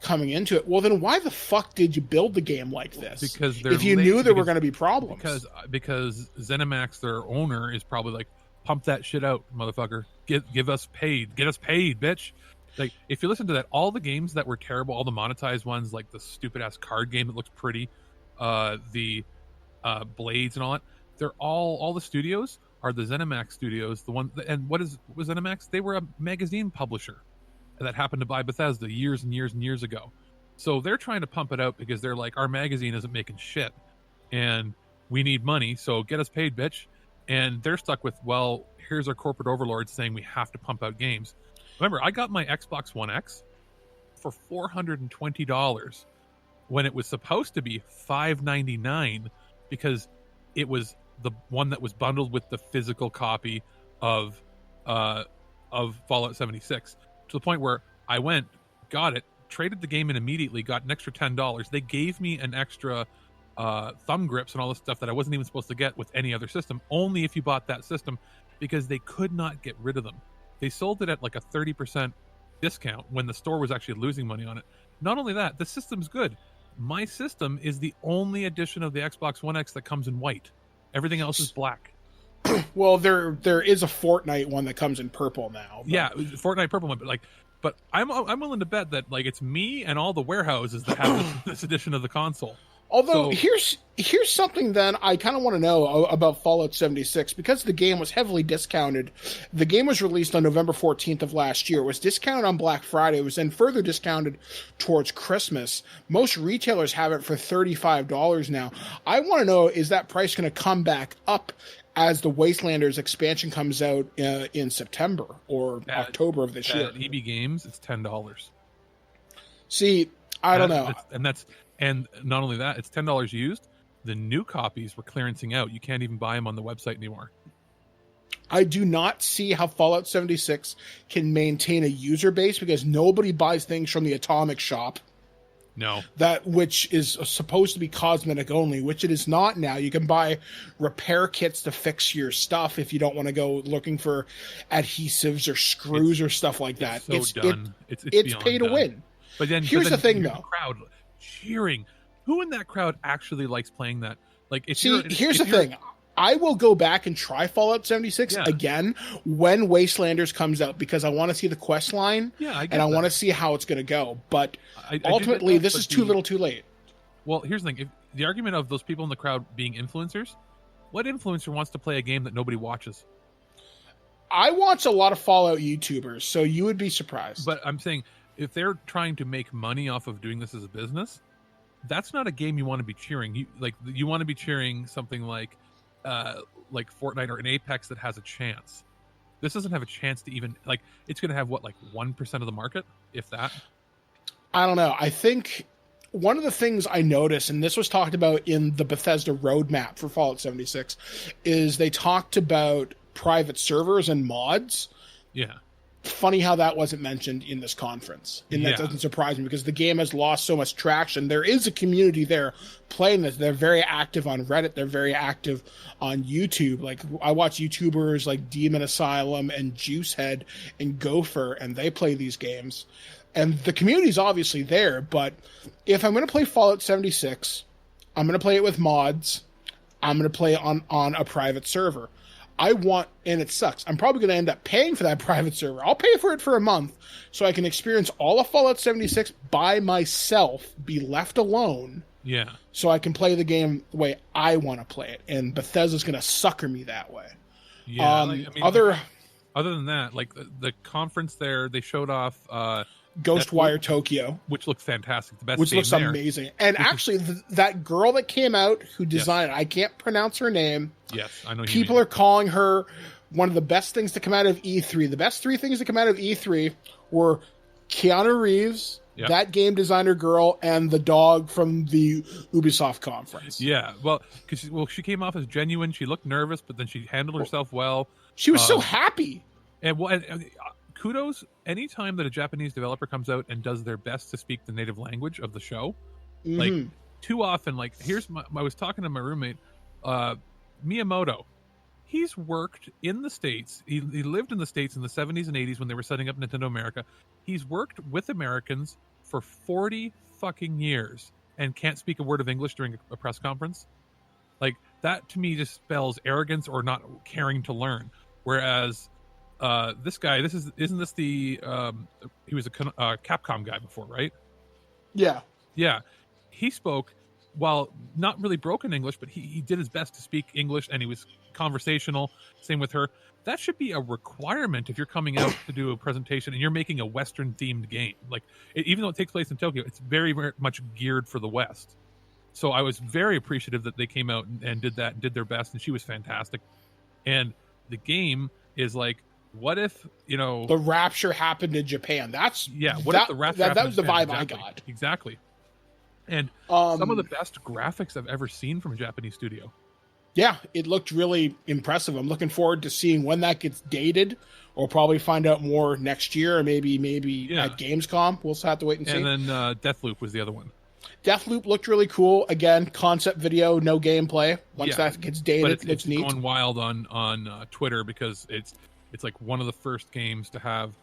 coming into it. Well, then why the fuck did you build the game like this? Because if you knew there were going to be problems. Because ZeniMax, their owner, is probably like, pump that shit out, motherfucker. Give us paid. Get us paid, bitch. Like, if you listen to that, all the games that were terrible, all the monetized ones, like the stupid ass card game that looks pretty, the Blades and all that, they're all the studios are the ZeniMax studios. The one, and what was ZeniMax? They were a magazine publisher that happened to buy Bethesda years and years and years ago. So they're trying to pump it out because they're like, our magazine isn't making shit, and we need money, so get us paid, bitch. And they're stuck with, well, here's our corporate overlords saying we have to pump out games. Remember, I got my Xbox One X for $420 when it was supposed to be $599 because it was the one that was bundled with the physical copy of Fallout 76, to the point where I went, got it, traded the game in immediately, got an extra $10. They gave me an extra thumb grips and all this stuff that I wasn't even supposed to get with any other system, only if you bought that system, because they could not get rid of them. They sold it at like a 30% discount when the store was actually losing money on it. Not only that, the system's good. My system is the only edition of the Xbox One X that comes in white. Everything else is black. Well, there is a Fortnite one that comes in purple now. But... Yeah, Fortnite purple one, but I'm willing to bet that like it's me and all the warehouses that have this edition of the console. Although here's something then I kind of want to know about Fallout 76, because the game was heavily discounted. The game was released on November 14th of last year. It was discounted on Black Friday. It was then further discounted towards Christmas. Most retailers have it for $35 now. I want to know, is that price going to come back up as the Wastelanders expansion comes out in September or October of this year? At EB Games, it's $10. See, I don't know. And not only that, it's $10 used. The new copies were clearancing out. You can't even buy them on the website anymore. I do not see how Fallout 76 can maintain a user base because nobody buys things from the Atomic Shop. No. That which is supposed to be cosmetic only, which it is not now. You can buy repair kits to fix your stuff if you don't want to go looking for adhesives or screws or stuff like that. It's done. It's pay to win. But then here's the thing, though. Crowd cheering. Who in that crowd actually likes playing that? Like, here's the thing. I will go back and try Fallout 76 again when Wastelanders comes out because I want to see the quest line and I want to see how it's going to go. But ultimately, this is too little too late. Well, here's the thing. If the argument of those people in the crowd being influencers, what influencer wants to play a game that nobody watches? I watch a lot of Fallout YouTubers, so you would be surprised. But I'm saying, if they're trying to make money off of doing this as a business, that's not a game you want to be cheering. You want to be cheering something like Fortnite or an Apex that has a chance. This doesn't have a chance to even, like, it's going to have 1% of the market, if that. I don't know. I think one of the things I noticed, and this was talked about in the Bethesda roadmap for Fallout 76, is they talked about private servers and mods. Yeah. Funny how that wasn't mentioned in this conference. And that doesn't surprise me because the game has lost so much traction. There is a community there playing this. They're very active on Reddit. They're very active on YouTube. Like, I watch YouTubers like Demon Asylum and Juicehead and Gopher, and they play these games. And the community's obviously there, but if I'm going to play Fallout 76, I'm going to play it with mods. I'm going to play it on a private server. And it sucks, I'm probably going to end up paying for that private server. I'll pay for it for a month so I can experience all of Fallout 76 by myself, be left alone. Yeah. So I can play the game the way I want to play it. And Bethesda's going to sucker me that way. Yeah. Other than that, like the conference there, they showed off Ghostwire Tokyo, which looks fantastic. The best, which looks amazing. And actually, that girl that came out who designed it, I can't pronounce her name. Yes, I know. People are calling her one of the best things to come out of E3. The best three things to come out of E3 were Keanu Reeves, that game designer girl, and the dog from the Ubisoft conference. Yeah, well, she came off as genuine. She looked nervous, but then she handled herself well. She was so happy. And kudos, anytime that a Japanese developer comes out and does their best to speak the native language of the show, like too often, like I was talking to my roommate, Miyamoto. He's worked in the States. He lived in the States in the 70s and 80s when they were setting up Nintendo America. He's worked with Americans for 40 fucking years and can't speak a word of English during a press conference. Like, that to me just spells arrogance or not caring to learn. Whereas this guy, isn't this the he was a Capcom guy before, right? Yeah. Yeah, he spoke while not really broken English, but he did his best to speak English, and he was conversational. Same with her. That should be a requirement if you're coming out to do a presentation and you're making a Western themed game. Like, even though it takes place in Tokyo, it's very, very much geared for the West. So I was very appreciative that they came out and did that and did their best, and she was fantastic. And the game is like, what if, the rapture happened in Japan? That's if the rapture that was the vibe exactly, I got. Exactly. And some of the best graphics I've ever seen from a Japanese studio. Yeah, it looked really impressive. I'm looking forward to seeing when that gets dated. We'll probably find out more next year, or maybe at Gamescom. We'll have to wait and see. And then Deathloop was the other one. Deathloop looked really cool. Again, concept video, no gameplay. Once that gets dated, it's neat. It's going wild on Twitter because it's like one of the first games to have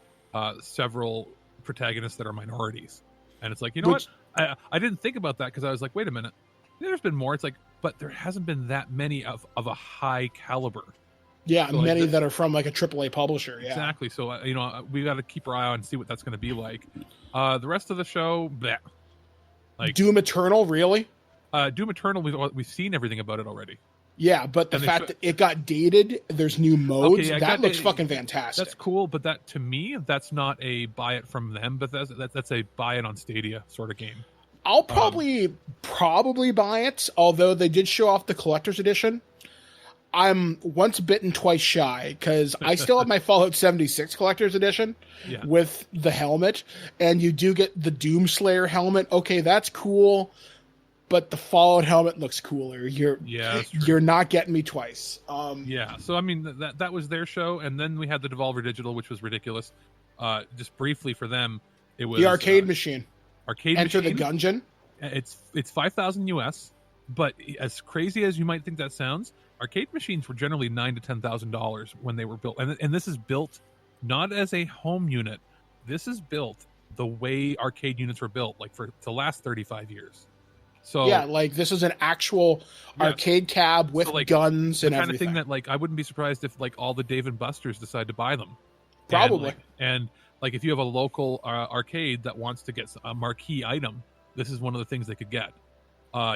several protagonists that are minorities. And it's like, what? I didn't think about that because I was like, wait a minute. There's been more. It's like, but there hasn't been that many of a high caliber. Yeah, so many that are from like a AAA publisher. Yeah, exactly. So we got to keep our eye on and see what that's going to be like. The rest of the show, bleh. Like Doom Eternal, really? Doom Eternal, we've seen everything about it already. Yeah, but the fact that it got dated, there's new modes, that looks fucking fantastic. That's cool, but that to me, that's not a buy it from them, but that's a buy it on Stadia sort of game. I'll probably buy it, although they did show off the collector's edition. I'm once bitten, twice shy, because I still have my Fallout 76 collector's edition with the helmet, and you do get the Doomslayer helmet. Okay, that's cool, but the Fallout helmet looks cooler. You're not getting me twice. So I mean that was their show, and then we had the Devolver Digital, which was ridiculous. Just briefly for them, it was the arcade machine. Enter machine. the Gungeon. It's 5,000 US, but as crazy as you might think that sounds, arcade machines were generally $9,000 to $10,000 when they were built, and this is built not as a home unit. This is built the way arcade units were built, like for the last 35 years. So yeah, like this is an actual arcade cab with guns and everything. The kind of thing that like I wouldn't be surprised if like all the Dave and Buster's decide to buy them. Probably. And like if you have a local arcade that wants to get a marquee item, this is one of the things they could get.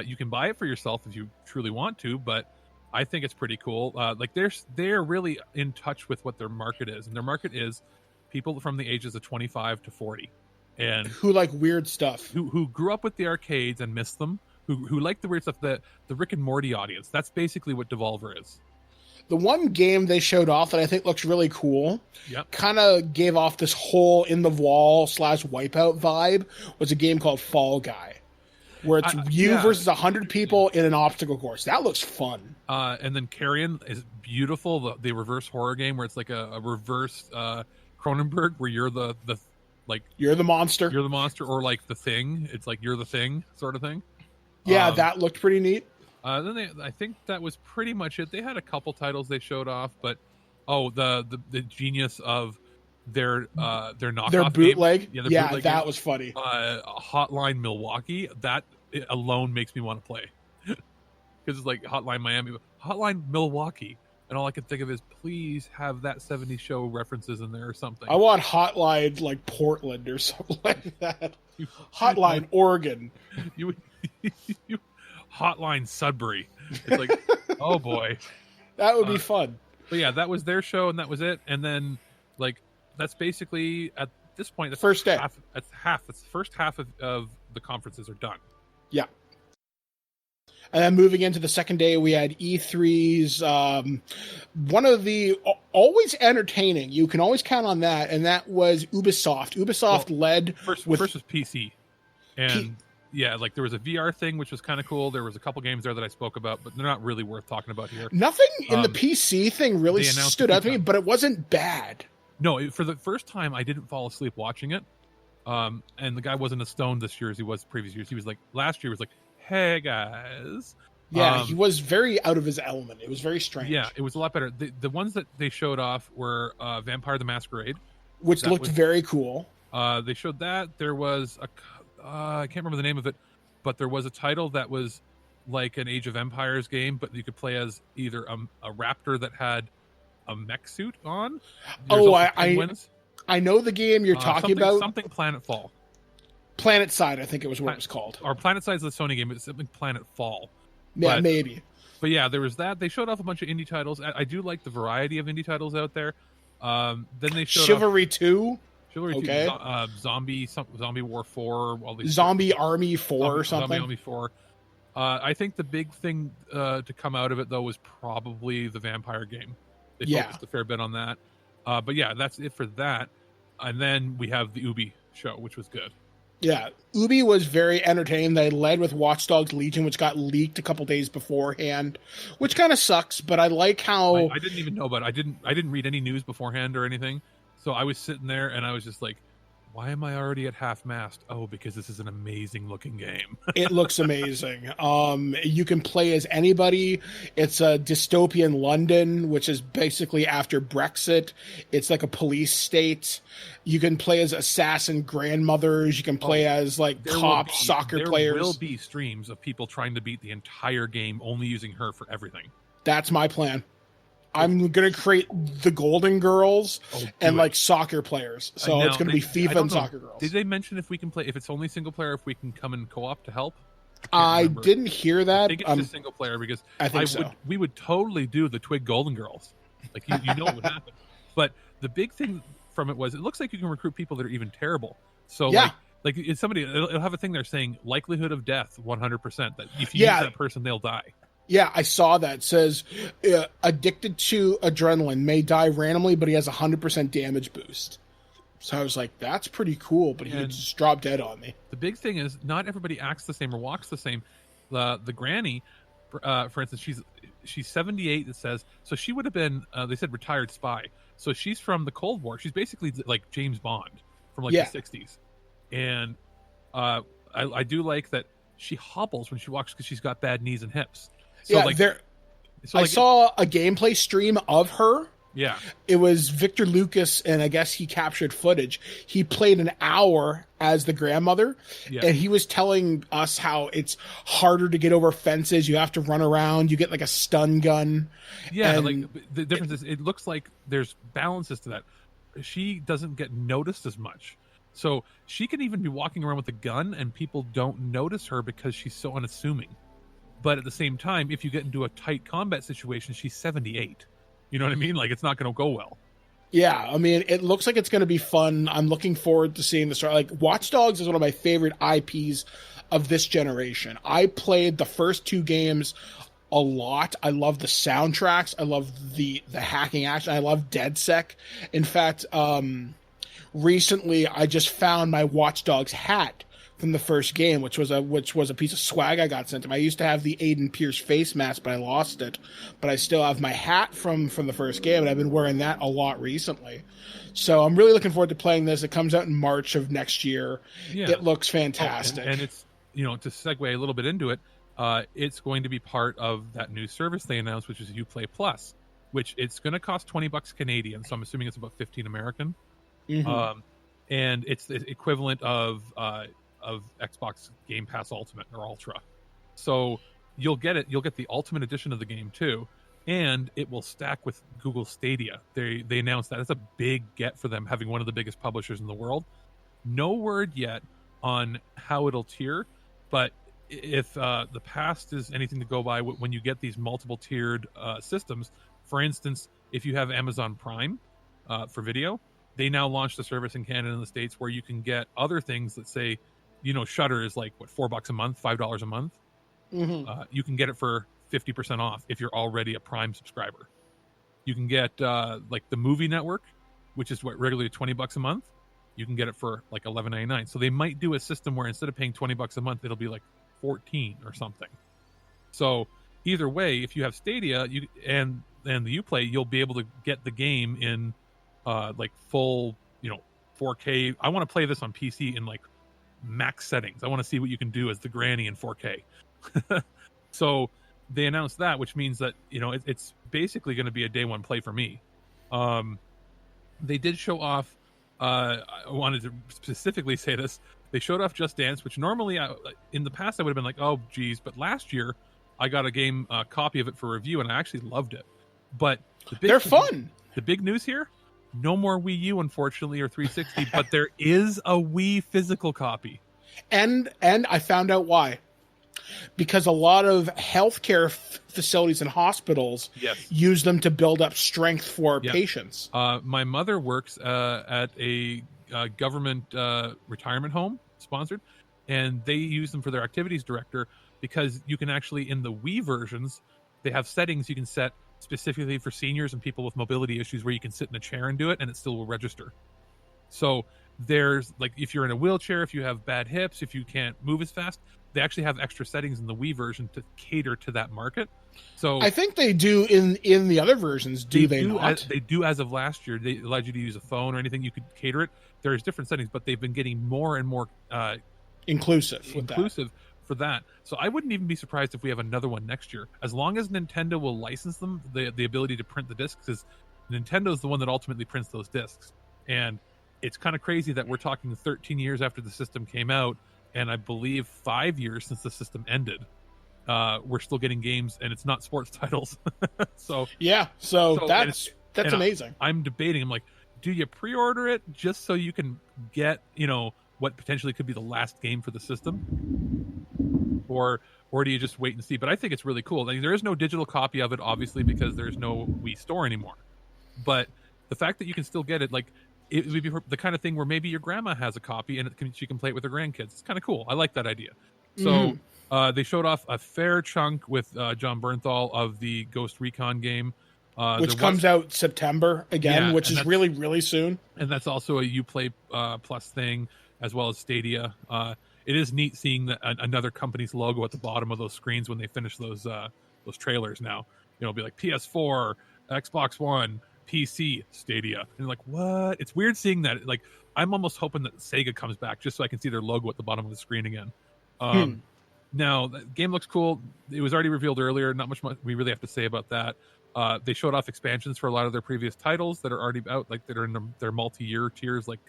You can buy it for yourself if you truly want to, but I think it's pretty cool. Like they're really in touch with what their market is, and their market is people from the ages of 25 to 40, and who like weird stuff, who grew up with the arcades and missed them, who like the weird stuff. The Rick and Morty audience. That's basically what Devolver is. The one game they showed off that I think looks really cool, kind of gave off this hole in the wall / wipeout vibe, was a game called Fall Guy, where it's versus 100 people in an obstacle course. That looks fun. And then Carrion is beautiful, the reverse horror game where it's like a reverse Cronenberg, where you're the you're the monster. You're the monster, or like the Thing. It's like you're the Thing sort of thing. Yeah, that looked pretty neat. Then I think that was pretty much it. They had a couple titles they showed off, but the genius of their knockoff, their bootleg, game. Bootleg that game was funny. Hotline Milwaukee, that alone makes me want to play because it's like Hotline Miami, Hotline Milwaukee, and all I can think of is please have that 70s show references in there or something. I want Hotline like Portland or something like that. Hotline Oregon. You Hotline Sudbury. It's like, oh boy, that would be fun. But yeah, that was their show, and that was it. And then, like, that's basically at this point the first day. That's half. That's the first half of the conferences are done. Yeah. And then moving into the second day, we had E3's one of the always entertaining. You can always count on that, and that was Ubisoft. Ubisoft led first was PC, and. Yeah, like there was a VR thing, which was kind of cool. There was a couple games there that I spoke about, but they're not really worth talking about here. Nothing in the PC thing really stood out to me, but it wasn't bad. No, for the first time, I didn't fall asleep watching it. And the guy wasn't as stoned this year as he was previous years. He was like, last year was like, hey, guys. Yeah, he was very out of his element. It was very strange. Yeah, it was a lot better. The ones that they showed off were Vampire the Masquerade. Which looked very cool. They showed that. There was I can't remember the name of it, but there was a title that was like an Age of Empires game, but you could play as either a raptor that had a mech suit on. I know the game you're talking about. Something Planetfall. Planet Side, I think it was what it was called. Or Planet Side's the Sony game, but it's something Planetfall. Yeah, maybe. But yeah, there was that. They showed off a bunch of indie titles. I do like the variety of indie titles out there. Then they showed Chivalry 2. Chivalry 2, Zombie War 4, all these Zombie Army 4 or something. Zombie Army 4. I think the big thing to come out of it though was probably the vampire game. They focused a fair bit on that. But yeah, that's it for that. And then we have the Ubi show, which was good. Yeah, Ubi was very entertaining. They led with Watch Dogs Legion, which got leaked a couple days beforehand, which kind of sucks. But I like how I didn't even know about it. I didn't read any news beforehand or anything, so I was sitting there and I was just like, "Why am I already at half mast?" Oh, because this is an amazing looking game. It looks amazing. You can play as anybody. It's a dystopian London, which is basically after Brexit. It's like a police state. You can play as assassin grandmothers. You can play as cops, soccer players. There will be streams of people trying to beat the entire game only using her for everything. That's my plan. I'm going to create the Golden Girls and soccer players. So it's going to be FIFA and soccer girls. Did they mention if we can play, if it's only single player, if we can come in co-op to help? I didn't hear that. I think it's just single player because we would totally do the Twig Golden Girls. Like, you know what would happen. But the big thing from it was, it looks like you can recruit people that are even terrible. So like it's somebody, it'll have a thing there saying likelihood of death 100%. That if you use that person, they'll die. Yeah, I saw that. It says addicted to adrenaline may die randomly, but he has 100% damage boost. So I was like, that's pretty cool, but he just dropped dead on me. The big thing is not everybody acts the same or walks the same. The granny, for instance, she's 78, it says. So she would have been, they said, retired spy. So she's from the Cold War. She's basically like James Bond from the 60s. And I do like that she hobbles when she walks because she's got bad knees and hips. So I saw a gameplay stream of her. Yeah. It was Victor Lucas, and I guess he captured footage. He played an hour as the grandmother, and he was telling us how it's harder to get over fences. You have to run around. You get like a stun gun. Yeah, the difference is it looks like there's balances to that. She doesn't get noticed as much. So she can even be walking around with a gun, and people don't notice her because she's so unassuming. But at the same time, if you get into a tight combat situation, she's 78. You know what I mean? Like, it's not going to go well. Yeah, I mean, it looks like it's going to be fun. I'm looking forward to seeing this. Like, Watch Dogs is one of my favorite IPs of this generation. I played the first 2 games a lot. I love the soundtracks. I love the hacking action. I love DedSec. In fact, recently I just found my Watch Dogs hat from the first game, which was a piece of swag I got sent to me. I used to have the Aiden Pierce face mask, but I lost it. But I still have my hat from the first game, and I've been wearing that a lot recently. So I'm really looking forward to playing this. It comes out in March of next year. Yeah. It looks fantastic. And it's, to segue a little bit into it, it's going to be part of that new service they announced, which is Uplay Plus, which it's going to cost $20 Canadian. So I'm assuming it's about 15 American. Mm-hmm. And it's the equivalent of Xbox Game Pass Ultimate or Ultra. So you'll get the Ultimate Edition of the game too, and it will stack with Google Stadia. They announced that. It's a big get for them, having one of the biggest publishers in the world. No word yet on how it'll tier, but if the past is anything to go by, when you get these multiple tiered systems, for instance, if you have Amazon Prime for video, they now launched a service in Canada and the States where you can get other things that say, Shudder is like $4 a month, $5 a month. Mm-hmm. You can get it for 50% off if you're already a Prime subscriber. You can get like the Movie Network, which is regularly $20 a month. You can get it for like $11.99. So they might do a system where instead of paying $20 a month, it'll be like 14 or something. So either way, if you have Stadia and the Uplay, you'll be able to get the game in like full, 4K. I want to play this on PC in like max settings. I want to see what you can do as the granny in 4K. So they announced that, which means that it's basically going to be a day one play for me. They did show off, I wanted to specifically say this, they showed off Just Dance, which normally in the past I would have been like, oh geez, but last year I got a copy of it for review and I actually loved it. But they're fun. The big news here: no more Wii U, unfortunately, or 360. But there is a Wii physical copy, and I found out why. Because a lot of healthcare facilities and hospitals use them to build up strength for patients. My mother works at a government retirement home, sponsored, and they use them for their activities director because you can actually, in the Wii versions, they have settings you can set specifically for seniors and people with mobility issues where you can sit in a chair and do it, and it still will register. So there's, like, if you're in a wheelchair, if you have bad hips, if you can't move as fast, they actually have extra settings in the Wii version to cater to that market. So I think they do in the other versions. Do they not? They do as of last year. They allowed you to use a phone or anything. You could cater it. There's different settings, but they've been getting more and more inclusive for that. So I wouldn't even be surprised if we have another one next year, as long as Nintendo will license them the ability to print the discs, because Nintendo's the one that ultimately prints those discs. And it's kind of crazy that we're talking 13 years after the system came out, and I believe 5 years since the system ended. We're still getting games, and it's not sports titles. so that's amazing. I'm debating. I'm like, do you pre-order it just so you can get, what potentially could be the last game for the system, or do you just wait and see? But I think it's really cool. I mean, there is no digital copy of it, obviously, because there's no Wii store anymore. But the fact that you can still get it, like, it would be the kind of thing where maybe your grandma has a copy and she can play it with her grandkids. It's kind of cool. I like that idea. So they showed off a fair chunk with John Bernthal of the Ghost Recon game. Which comes out September again, which is really, really soon. And that's also a Uplay Plus thing, as well as Stadia. It is neat seeing another company's logo at the bottom of those screens when they finish those trailers now. It'll be like PS4, Xbox One, PC, Stadia, and like, what? It's weird seeing that. Like, I'm almost hoping that Sega comes back just so I can see their logo at the bottom of the screen again. Now, the game looks cool. It was already revealed earlier. Not much we really have to say about that. They showed off expansions for a lot of their previous titles that are already out, like that are in their multi-year tiers, like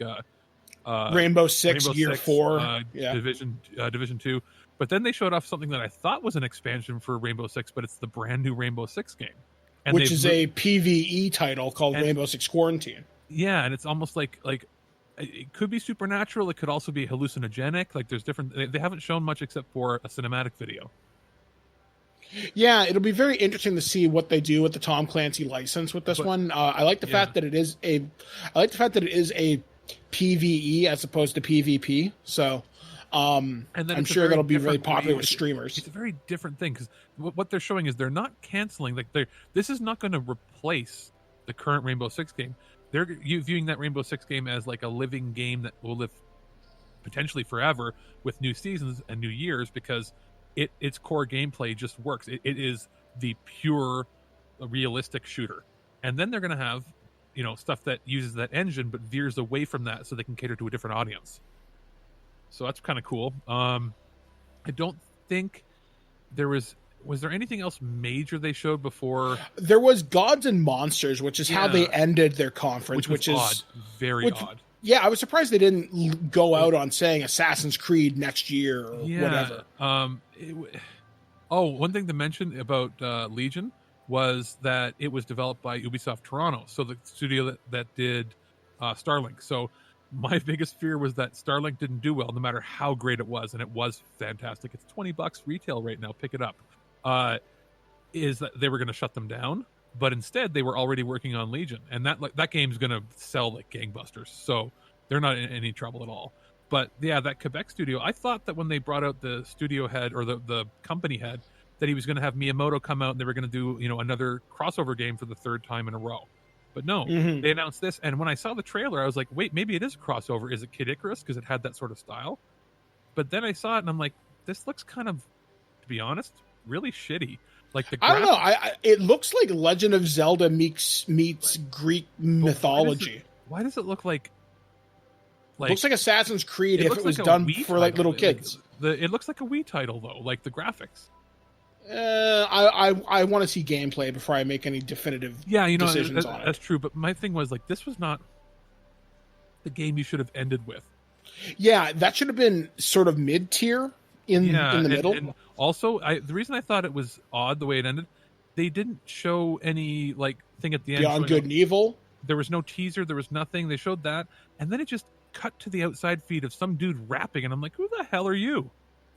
Rainbow Six Year 4, Division 2. But then they showed off something that I thought was an expansion for Rainbow Six, but it's the brand new Rainbow Six game. And which is a PvE title called Rainbow Six Quarantine. Yeah, and it's almost like it could be supernatural. It could also be hallucinogenic. Like, there's different. They haven't shown much except for a cinematic video. Yeah, it'll be very interesting to see what they do with the Tom Clancy license with this one. I like the fact that it is a PvE as opposed to PvP. So. And then I'm sure that'll be really popular with streamers. It's a very different thing, because what they're showing is they're not canceling. Like, this is not going to replace the current Rainbow Six game. They're viewing that Rainbow Six game as like a living game that will live potentially forever with new seasons and new years, because its core gameplay just works. It is the pure realistic shooter. And then they're going to have stuff that uses that engine but veers away from that so they can cater to a different audience. So that's kind of cool. I don't think there was there anything else major they showed before? There was Gods and Monsters, which is how they ended their conference, which is odd. Very odd. Yeah, I was surprised they didn't go out on saying Assassin's Creed next year or whatever. One thing to mention about Legion was that it was developed by Ubisoft Toronto, so the studio that did Starlink. So my biggest fear was that Starlink didn't do well, no matter how great it was, and it was fantastic. It's $20 retail right now. Pick it up. Is that they were going to shut them down, but instead they were already working on Legion, and that game's going to sell like gangbusters. So they're not in any trouble at all. But yeah, that Quebec studio, I thought that when they brought out the studio head or the company head, that he was going to have Miyamoto come out and they were going to do another crossover game for the third time in a row. But no, they announced this, and when I saw the trailer, I was like, wait, maybe it is a crossover. Is it Kid Icarus? Because it had that sort of style. But then I saw it, and I'm like, this looks kind of, to be honest, really shitty. Like the I don't know. It looks like Legend of Zelda meets Greek mythology. Why does it look like? It looks like Assassin's Creed if it was done for like little kids. It looks like a Wii title though, like the graphics. I want to see gameplay before I make any definitive decisions on it. That's true, but my thing was like, this was not the game you should have ended with. Yeah, that should have been sort of mid-tier in the middle. And also, the reason I thought it was odd the way it ended, they didn't show any like thing at the end. Beyond Good and Evil. There was no teaser. There was nothing. They showed that, and then it just cut to the outside feed of some dude rapping, and I'm like, who the hell are you?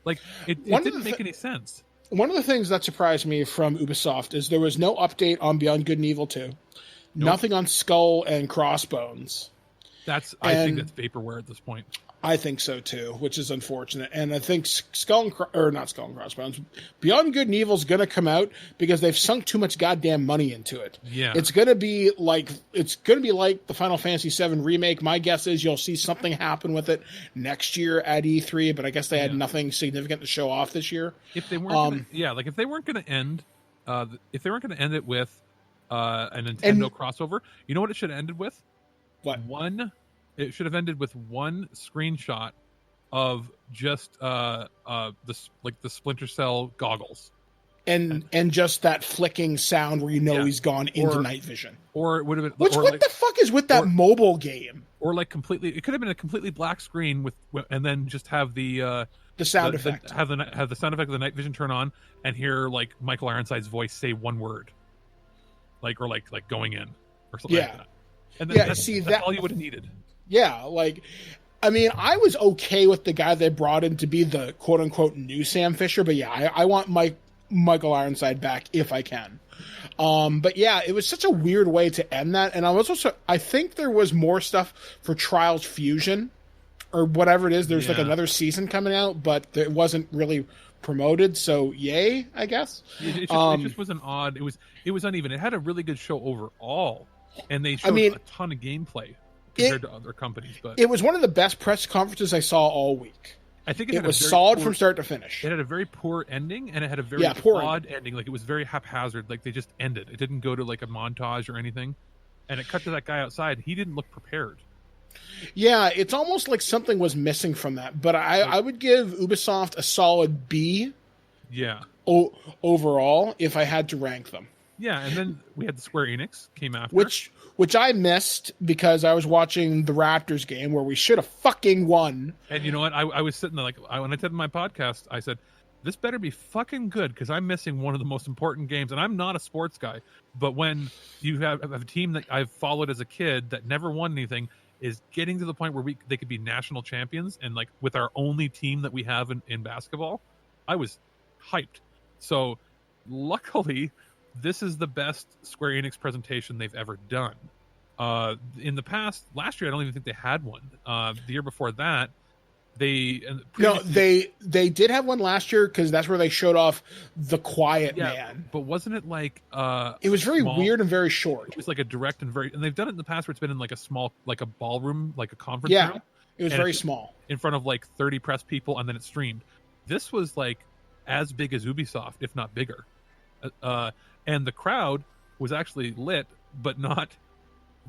Like, it didn't make any sense. One of the things that surprised me from Ubisoft is there was no update on Beyond Good and Evil 2. Nope. Nothing on Skull and Crossbones. I think that's vaporware at this point. I think so too, which is unfortunate. And I think not Skull and Crossbones, Beyond Good and Evil is going to come out because they've sunk too much goddamn money into it. Yeah, it's going to be like the Final Fantasy VII remake. My guess is you'll see something happen with it next year at E3, but I guess they had nothing significant to show off this year. If they weren't, if they weren't going to end, it with a Nintendo crossover, you know what it should have ended with? What? It should have ended with one screenshot of just the Splinter Cell goggles, and just that flicking sound where he's gone into night vision. Or it would have been what the fuck is with that mobile game? Or like completely, it could have been a completely black screen with, and then just have the sound effect, have the sound effect of the night vision turn on, and hear like Michael Ironside's voice say one word, like going in or something like that. And then that's all you would have needed. Yeah, like, I mean, I was okay with the guy they brought in to be the quote-unquote new Sam Fisher, but yeah, I want Michael Ironside back if I can. But yeah, it was such a weird way to end that, and I think there was more stuff for Trials Fusion, or whatever it is. There's like another season coming out, but it wasn't really promoted, so yay, I guess. It just was an odd, it was uneven. It had a really good show overall, and they showed a ton of gameplay compared to other companies, but it was one of the best press conferences I saw all week. I think it was solid from start to finish. It had a very poor ending, and it had a very odd ending. Like, it was very haphazard. Like, they just ended. It didn't go to like a montage or anything, and it cut to that guy outside. He didn't look prepared. Yeah, it's almost like something was missing from that. But I would give Ubisoft a solid B. Yeah. Overall, if I had to rank them. Yeah, and then we had the Square Enix came after, which I missed because I was watching the Raptors game where we should have fucking won. And you know what? I was sitting there when I did my podcast, I said, this better be fucking good because I'm missing one of the most important games. And I'm not a sports guy, but when you have a team that I've followed as a kid that never won anything is getting to the point where they could be national champions, and like with our only team that we have in basketball, I was hyped. So luckily, this is the best Square Enix presentation they've ever done. In the past, last year, I don't even think they had one. The year before that, they did have one last year because that's where they showed off the Quiet Man. But wasn't it like it was very weird and very short. It was like a direct and they've done it in the past where it's been in like a small, like a ballroom, like a conference room. It was very small in front of like 30 press people, and then it streamed. This was like as big as Ubisoft, if not bigger. And the crowd was actually lit, but not.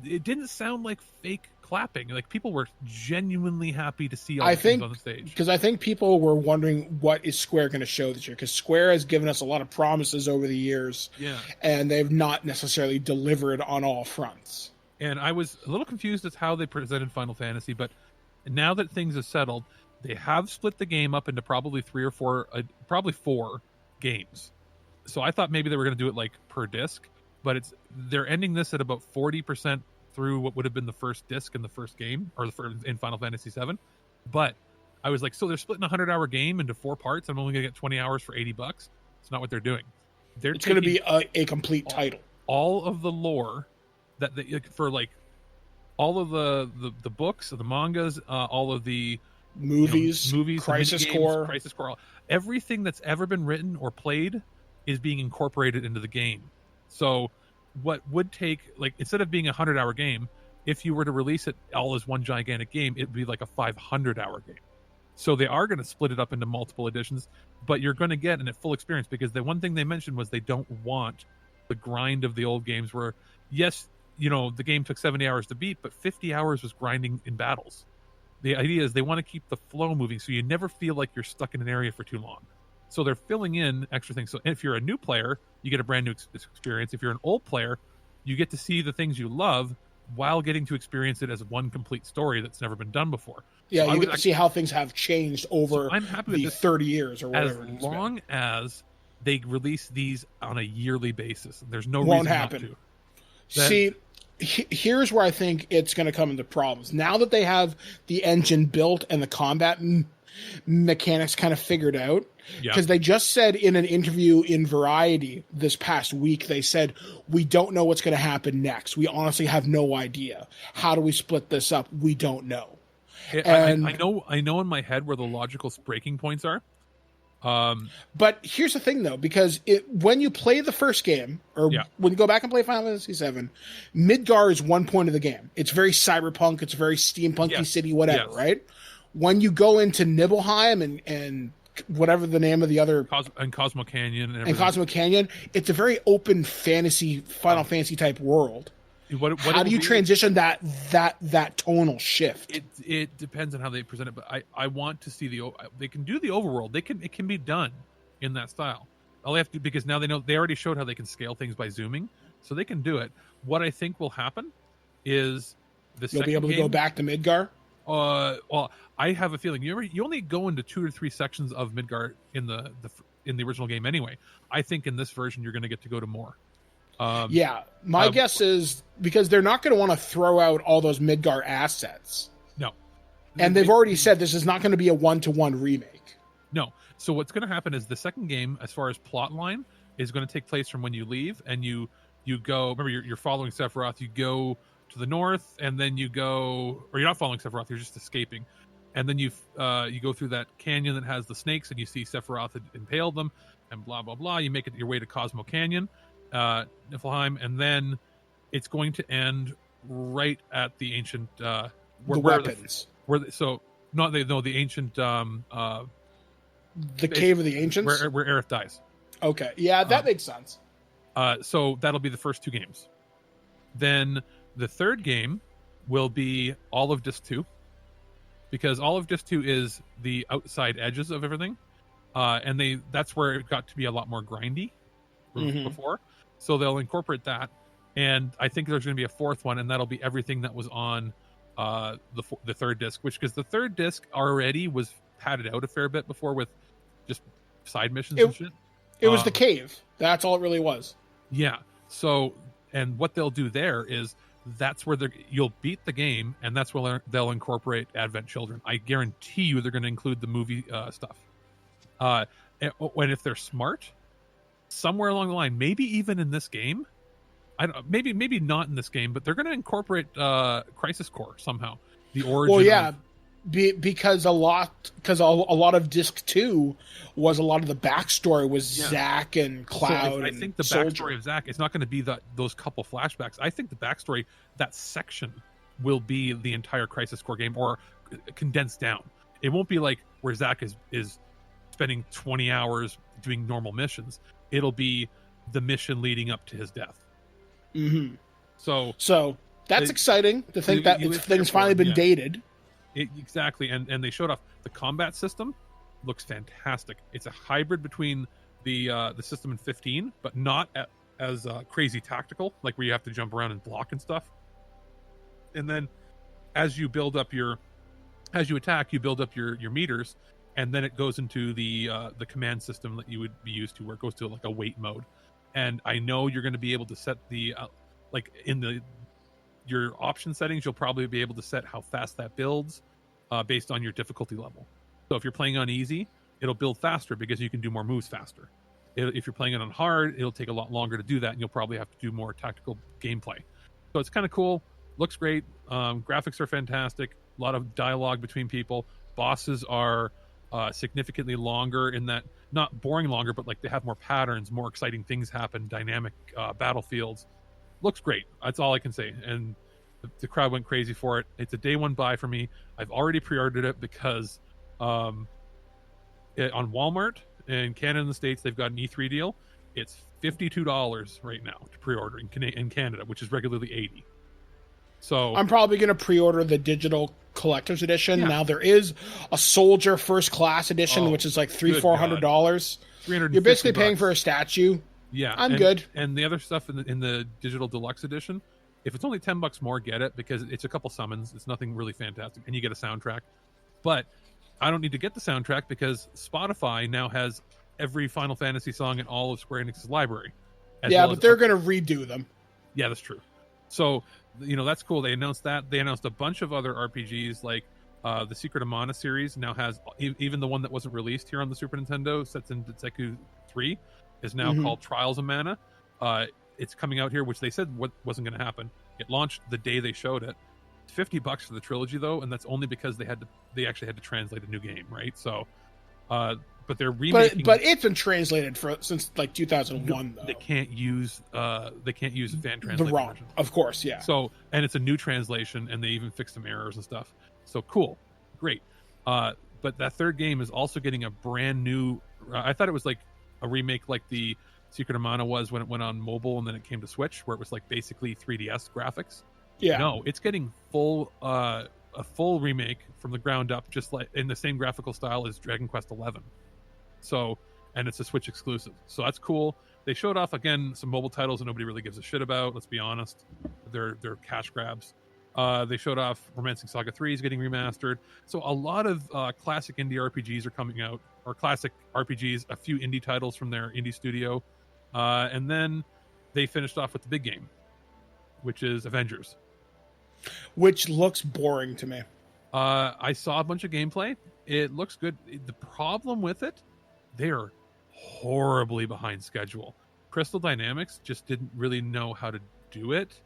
It didn't sound like fake clapping. Like, people were genuinely happy to see all the things on the stage. Because I think people were wondering what is Square going to show this year. Because Square has given us a lot of promises over the years, and they've not necessarily delivered on all fronts. And I was a little confused as how they presented Final Fantasy, but now that things have settled, they have split the game up into probably 3 or 4, probably 4 games. So I thought maybe they were going to do it like per disc, but they're ending this at about 40% through what would have been the first disc in the first game, or in Final Fantasy VII. But I was like, so they're splitting a 100-hour game into 4 parts. I'm only going to get 20 hours for $80. It's not what they're doing. It's going to be a complete title. All of the lore that for like all of the books, the mangas, all of the movies, Crisis Core, everything that's ever been written or played is being incorporated into the game. So what would take, like, instead of being a 100-hour game, if you were to release it all as one gigantic game, it'd be like a 500-hour game. So they are going to split it up into multiple editions, but you're going to get a full experience, because the one thing they mentioned was they don't want the grind of the old games where, yes, the game took 70 hours to beat, but 50 hours was grinding in battles. The idea is they want to keep the flow moving so you never feel like you're stuck in an area for too long. So they're filling in extra things. So if you're a new player, you get a brand new experience. If you're an old player, you get to see the things you love while getting to experience it as one complete story that's never been done before. Yeah, you get to see how things have changed over I'm happy the 30 years or whatever. As long as they release these on a yearly basis. There's no Won't reason happen. not to. See, here's where I think it's going to come into problems. Now that they have the engine built and the combat mechanics kind of figured out, because they just said in an interview in Variety this past week, they said, we don't know what's going to happen next. We honestly have no idea. How do we split this up? We don't know. And I know in my head where the logical breaking points are. But here's the thing, though, because when you play the first game, or when you go back and play Final Fantasy VII, Midgar is one point of the game. It's very cyberpunk. It's very steampunky city, whatever, right? When you go into Nibelheim and whatever the name of the other... Cosmo Canyon. And Cosmo Canyon, it's a very open fantasy, Final Fantasy type world. How do you transition that tonal shift? It depends on how they present it, but I want to see they can do the overworld. It can be done in that style. All they have to do, because now they already showed how they can scale things by zooming, so they can do it. What I think will happen is you'll be able to go back to Midgar. Well, I have a feeling you only go into 2 or 3 sections of Midgar in the original game anyway. I think in this version you're going to get to go to more. My guess is because they're not going to want to throw out all those Midgar assets. No. And they've already said this is not going to be a 1-to-1 remake. No. So what's going to happen is the second game, as far as plot line, is going to take place from when you leave and you go, remember you're following Sephiroth, you go to the north and then you go, or you're not following Sephiroth, you're just escaping. And then you go through that canyon that has the snakes and you see Sephiroth had impaled them and blah, blah, blah. You make it your way to Cosmo Canyon. Niflheim, and then it's going to end right at the ancient the weapons. The ancient the cave of the ancients where Aerith dies. Okay, yeah, that makes sense. So that'll be the first 2 games. Then the third game will be all of Disc 2, because all of Disc 2 is the outside edges of everything, and that's where it got to be a lot more grindy before. So they'll incorporate that, and I think there's going to be a fourth one, and that'll be everything that was on the third disc. Because the third disc already was padded out a fair bit before with just side missions and shit. It was the cave. That's all it really was. Yeah. So, and what they'll do there is that's where you'll beat the game, and that's where they'll incorporate Advent Children. I guarantee you they're going to include the movie stuff. And if they're smart, somewhere along the line, maybe even in this game, maybe not in this game, but they're going to incorporate Crisis Core somehow. The origin. Well, yeah, because a lot of Disc 2 was a lot of the backstory was Zack and Cloud. So I think the Soldier. backstory of Zack is not going to be those couple flashbacks. I think the backstory, that section, will be the entire Crisis Core game, or condensed down. It won't be like where Zack is spending 20 hours doing normal missions. It'll be the mission leading up to his death. Mm-hmm. So that's exciting to think that things finally been dated. Exactly, and they showed off the combat system. Looks fantastic. It's a hybrid between the system in 15, but not as crazy tactical, like where you have to jump around and block and stuff. And then as you attack, you build up your meters. And then it goes into the command system that you would be used to, where it goes to like a wait mode. And I know you're going to be able to set the your option settings. You'll probably be able to set how fast that builds based on your difficulty level. So if you're playing on easy, it'll build faster because you can do more moves faster. If you're playing it on hard, it'll take a lot longer to do that, and you'll probably have to do more tactical gameplay. So it's kind of cool. Looks great. Graphics are fantastic. A lot of dialogue between people. Bosses are significantly longer, in that, not boring longer, but like they have more patterns, more exciting things happen, dynamic battlefields. Looks great. That's all I can say. And the crowd went crazy for it. It's a day one buy for me. I've already pre-ordered it because on Walmart in Canada and the States, they've got an E3 deal. It's $52 right now to pre-order in Canada, which is regularly $80. So I'm probably going to pre-order the digital collector's edition. Yeah. Now there is a Soldier First Class edition, which is like $400. You're basically paying for a statue. Yeah, I'm good. And the other stuff in the digital deluxe edition, if it's only $10 more, get it, because it's a couple summons. It's nothing really fantastic, and you get a soundtrack. But I don't need to get the soundtrack because Spotify now has every Final Fantasy song in all of Square Enix's library. Yeah, but they're going to redo them. Yeah, that's true. So, that's cool. They announced that. They announced a bunch of other RPGs, like the Secret of Mana series now has, even the one that wasn't released here on the Super Nintendo, Setsun Detsuku 3, is now called Trials of Mana. It's coming out here, which they said wasn't going to happen. It launched the day they showed it. $50 for the trilogy, though, and that's only because they actually had to translate a new game, right? So, but they're remaking. But it's been translated since like 2001. Though they can't use fan translation. The ROM, of course, yeah. So, and it's a new translation, and they even fixed some errors and stuff. So cool, great. But that third game is also getting a brand new. I thought it was like a remake, like the Secret of Mana was when it went on mobile, and then it came to Switch, where it was like basically 3DS graphics. Yeah. No, it's getting a full remake from the ground up, just like in the same graphical style as Dragon Quest XI. So, and it's a Switch exclusive. So that's cool. They showed off again some mobile titles that nobody really gives a shit about. Let's be honest, they're cash grabs. They showed off Romancing Saga 3 is getting remastered. So a lot of classic indie RPGs are coming out, or classic RPGs, a few indie titles from their indie studio, and then they finished off with the big game, which is Avengers. Which looks boring to me. I saw a bunch of gameplay. It looks good. The problem with it, they are horribly behind schedule. Crystal Dynamics just didn't really know how to do it.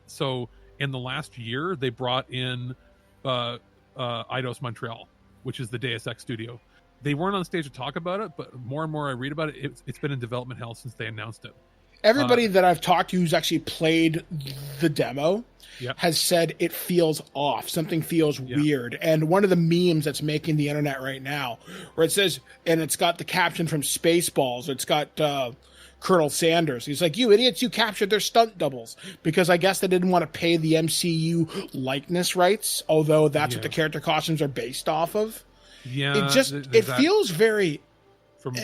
So in the last year, they brought in Eidos Montreal, which is the Deus Ex studio. They weren't on stage to talk about it, but more and more I read about it, it's been in development hell since they announced it. Everybody that I've talked to who's actually played the demo has said it feels off. Something feels weird. And one of the memes that's making the internet right now, where it says, and it's got the caption from Spaceballs, it's got Colonel Sanders. He's like, "You idiots, you captured their stunt doubles." Because I guess they didn't want to pay the MCU likeness rights, although that's what the character costumes are based off of. Yeah. It feels very... From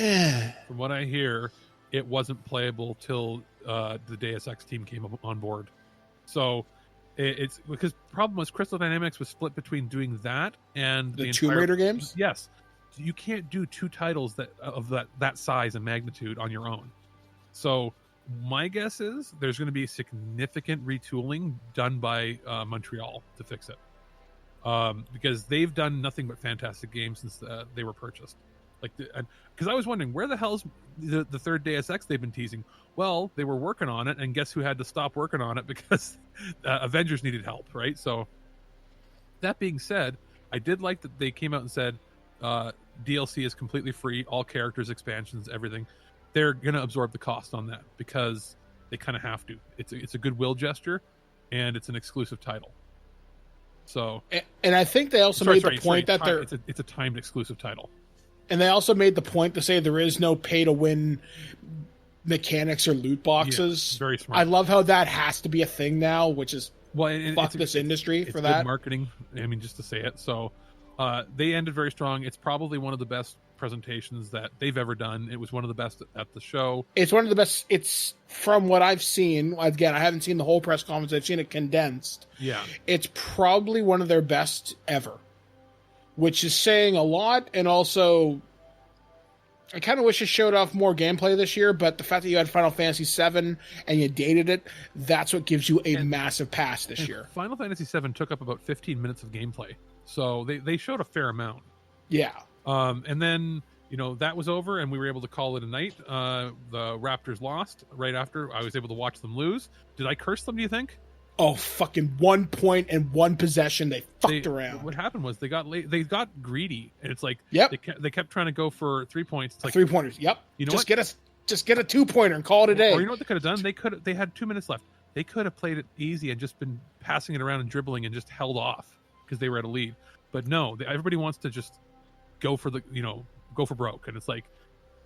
what I hear, it wasn't playable till the Deus Ex team came on board. So it's because the problem was Crystal Dynamics was split between doing that and the Tomb Raider games. Yes, you can't do two titles of that size and magnitude on your own. So my guess is there's going to be significant retooling done by Montreal to fix it, because they've done nothing but fantastic games since they were purchased. Because I was wondering, where the hell's the third Deus Ex they've been teasing? Well, they were working on it, and guess who had to stop working on it because Avengers needed help, right? So that being said, I did like that they came out and said DLC is completely free, all characters, expansions, everything. They're going to absorb the cost on that because they kind of have to. It's a goodwill gesture, and it's an exclusive title. So, and I think they also made the point that it's a timed exclusive title. And they also made the point to say there is no pay-to-win mechanics or loot boxes. Yeah, very smart. I love how that has to be a thing now, which is fuck this industry for that. Good marketing, I mean, just to say it. So they ended very strong. It's probably one of the best presentations that they've ever done. It was one of the best at the show. It's one of the best. It's from what I've seen. Again, I haven't seen the whole press conference. I've seen it condensed. Yeah. It's probably one of their best ever, which is saying a lot. And also, I kind of wish it showed off more gameplay this year, but the fact that you had Final Fantasy VII and you dated it, that's what gives you a massive pass this year. Final Fantasy VII took up about 15 minutes of gameplay, so they showed a fair amount. Yeah. And then, that was over, and we were able to call it a night. The Raptors lost right after. I was able to watch them lose. Did I curse them, do you think? Oh, fucking 1 point and one possession. They fucked around. What happened was they got greedy, and it's like they kept trying to go for 3 points. It's like 3-pointers. Yep. You know just get a 2-pointer and call it a day. Or you know what they could have done? They had 2 minutes left. They could have played it easy and just been passing it around and dribbling and just held off because they were at a lead. But no, everybody wants to just go for broke, and it's like,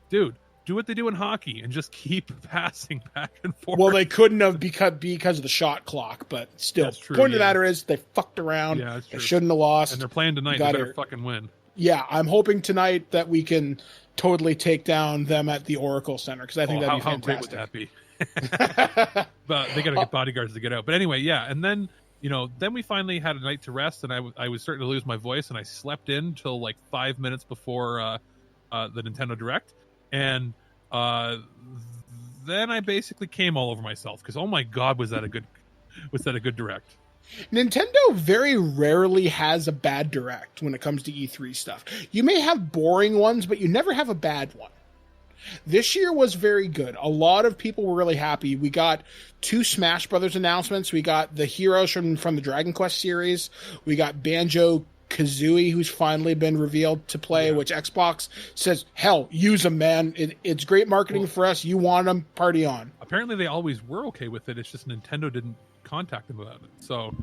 dude, do what they do in hockey and just keep passing back and forth. Well, they couldn't have because of the shot clock, but still. That's true, point of the matter is they fucked around. Yeah, that's true. They shouldn't have lost. And they're playing tonight. They better fucking win. Yeah, I'm hoping tonight that we can totally take down them at the Oracle Center, because I think that'd be fantastic. How great would that be? But they got to get bodyguards to get out. But anyway, yeah. And then, then we finally had a night to rest, and I was starting to lose my voice, and I slept in till like 5 minutes before the Nintendo Direct, and then I basically came all over myself because oh my god, was that a good Direct? Nintendo very rarely has a bad Direct when it comes to E3 stuff. You may have boring ones, but you never have a bad one. This year was very good. A lot of people were really happy. We got 2 Smash Brothers announcements. We got the heroes from the Dragon Quest series. We got Banjo-Kazooie, who's finally been revealed to play, which Xbox says, hell, use them, man. It's great marketing for us. You want them, party on. Apparently they always were okay with it. It's just Nintendo didn't contact them about it. So,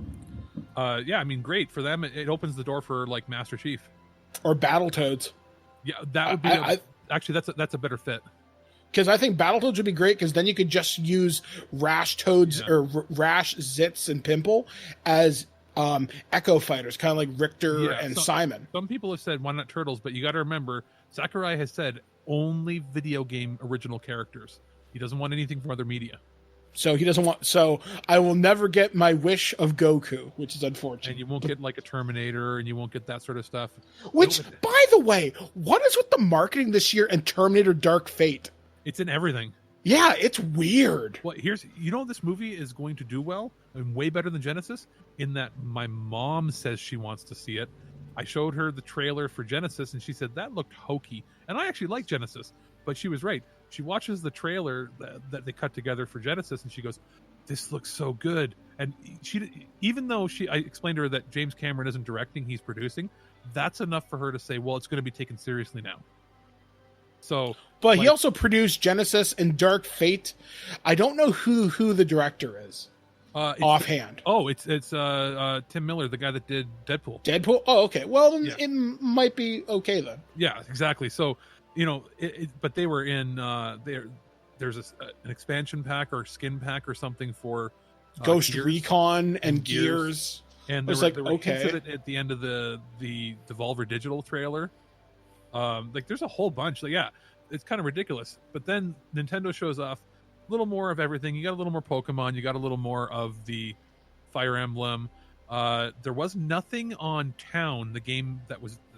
yeah, I mean, great for them. It opens the door for like Master Chief or Battletoads. Yeah, that would be actually that's a better fit. Because I think Battletoads would be great because then you could just use Rash Toads or Rash, Zitz, and Pimple as Echo Fighters, kind of like Richter and Simon. Some people have said why not Turtles, but you got to remember Sakurai has said only video game original characters. He doesn't want anything from other media. So he doesn't want. So I will never get my wish of Goku, which is unfortunate. And you won't get like a Terminator, and you won't get that sort of stuff. Which, by the way, what is with the marketing this year and Terminator Dark Fate? It's in everything. Yeah, it's weird. Well, this movie is going to do well and way better than Genesis in that my mom says she wants to see it. I showed her the trailer for Genesis, and she said that looked hokey. And I actually like Genesis, but she was right. She watches the trailer that they cut together for Genesis, and she goes, "This looks so good." And even though I explained to her that James Cameron isn't directing, he's producing, that's enough for her to say, "Well, it's going to be taken seriously now." So, but he also produced Genesis and Dark Fate. I don't know who the director is offhand. It's Tim Miller, the guy that did Deadpool. Deadpool. Oh, okay. Well, then it might be okay then. Yeah, exactly. So. But they were in there's an expansion pack or skin pack or something for Ghost Gears Recon and Gears. And there were hints of it at the end of the Devolver Digital trailer. Like there's a whole bunch. Like, yeah, it's kind of ridiculous. But then Nintendo shows off a little more of everything. You got a little more Pokemon. You got a little more of the Fire Emblem. There was nothing on Town, the game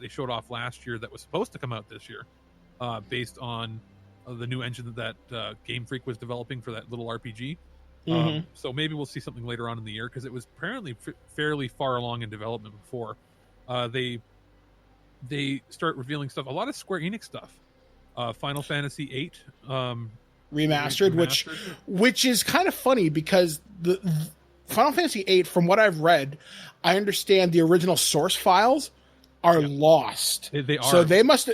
they showed off last year that was supposed to come out this year. Based on the new engine that Game Freak was developing for that little RPG. Mm-hmm. So maybe we'll see something later on in the year because it was apparently fairly far along in development before. They start revealing stuff, a lot of Square Enix stuff. Final Fantasy VIII remastered, which is kind of funny because the Final Fantasy VIII, from what I've read, I understand the original source files are lost. They are. So they must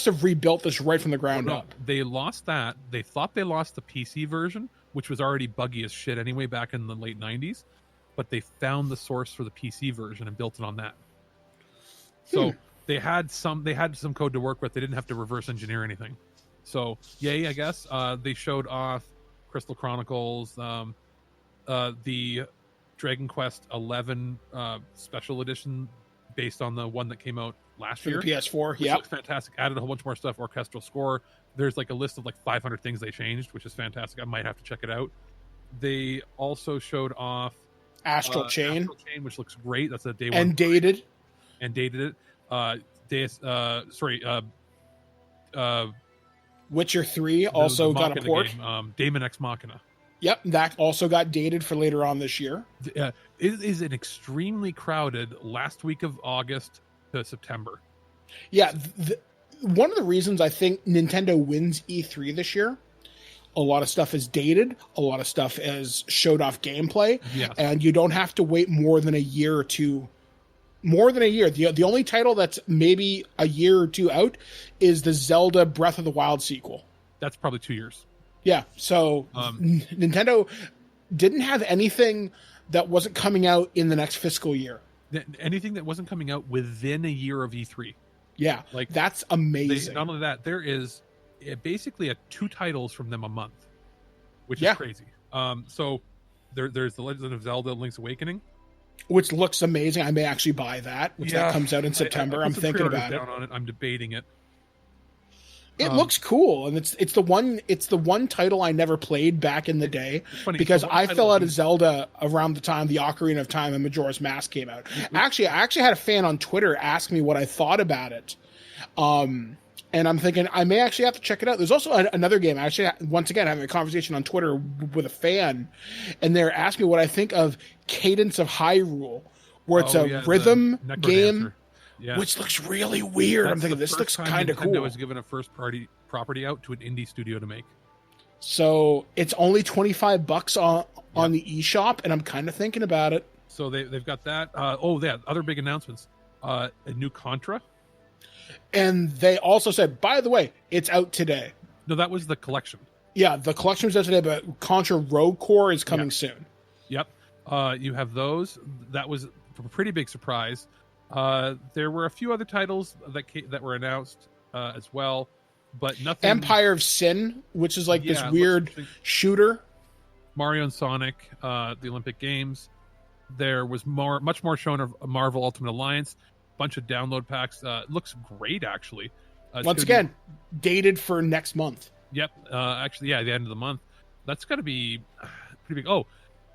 have rebuilt this right from the ground up. They lost that. They thought they lost the PC version, which was already buggy as shit anyway back in the late 90s, but they found the source for the PC version and built it on that. So they had some code to work with. They didn't have to reverse engineer anything. So yay, I guess. They showed off Crystal Chronicles, the Dragon Quest 11 special edition based on the one that came out last year. The PS4, yeah. Looks fantastic. Added a whole bunch more stuff, orchestral score. There's like a list of like 500 things they changed, which is fantastic. I might have to check it out. They also showed off Astral Chain, which looks great. That's a day one. And dated it. Witcher 3 also got a port. Game, Daemon X Machina. Yep, that also got dated for later on this year. It is an extremely crowded last week of August to September. Yeah, one of the reasons I think Nintendo wins E3 this year, a lot of stuff is dated, a lot of stuff is showed off gameplay, and you don't have to wait more than a year or two. More than a year. The only title that's maybe a year or two out is the Zelda Breath of the Wild sequel. That's probably 2 years. Yeah, so Nintendo didn't have anything that wasn't coming out in the next fiscal year. Anything that wasn't coming out within a year of E3. Yeah, like that's amazing. Not only that, there is basically 2 titles from them a month, which is crazy. So there's The Legend of Zelda Link's Awakening, which looks amazing. I may actually buy that, that comes out in September. I'm thinking about it. On it. I'm debating it. It looks cool, and it's the one title I never played back in the day because I fell out of Zelda around the time the Ocarina of Time and Majora's Mask came out. I actually had a fan on Twitter ask me what I thought about it, And I'm thinking I may actually have to check it out. There's also another game. I actually, once again, having a conversation on Twitter with a fan, and they're asking me what I think of Cadence of Hyrule, where it's a rhythm game, which looks really weird. I'm thinking this looks kind of cool. Nintendo was given a first-party property out to an indie studio to make. So it's only $25 on the eShop, and I'm kind of thinking about it. So they've got that. Other big announcements. A new Contra. And they also said, by the way, it's out today. No, that was the collection. Yeah, the collection was out today, but Contra Rogue Core is coming soon. Yep. You have those. That was a pretty big surprise. There were a few other titles that were announced as well, but nothing. Empire of Sin, which is like this weird shooter. Mario and Sonic, the Olympic Games. There was much more shown of Marvel Ultimate Alliance. Bunch of download packs. Looks great, actually. Once again, dated for next month. Yep. The end of the month. That's got to be pretty big.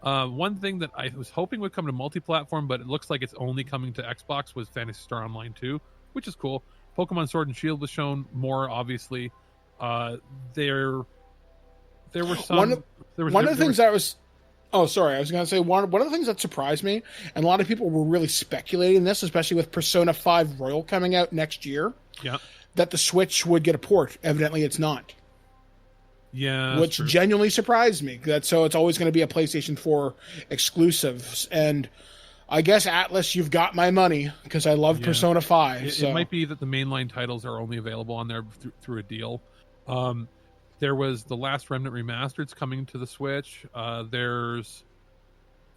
One thing that I was hoping would come to multi-platform, but it looks like it's only coming to Xbox, was Phantasy Star Online 2, which is cool. Pokemon Sword and Shield was shown more, obviously. There were some. One of the things I was going to say, one of the things that surprised me, and a lot of people were really speculating this, especially with Persona 5 Royal coming out next year, that the Switch would get a port. Evidently, it's not. Yeah, which genuinely surprised me. So it's always going to be a PlayStation 4 exclusive. And I guess, Atlas, you've got my money, because I love Persona 5. It might be that the mainline titles are only available on there through a deal. There was The Last Remnant Remastered's coming to the Switch. That's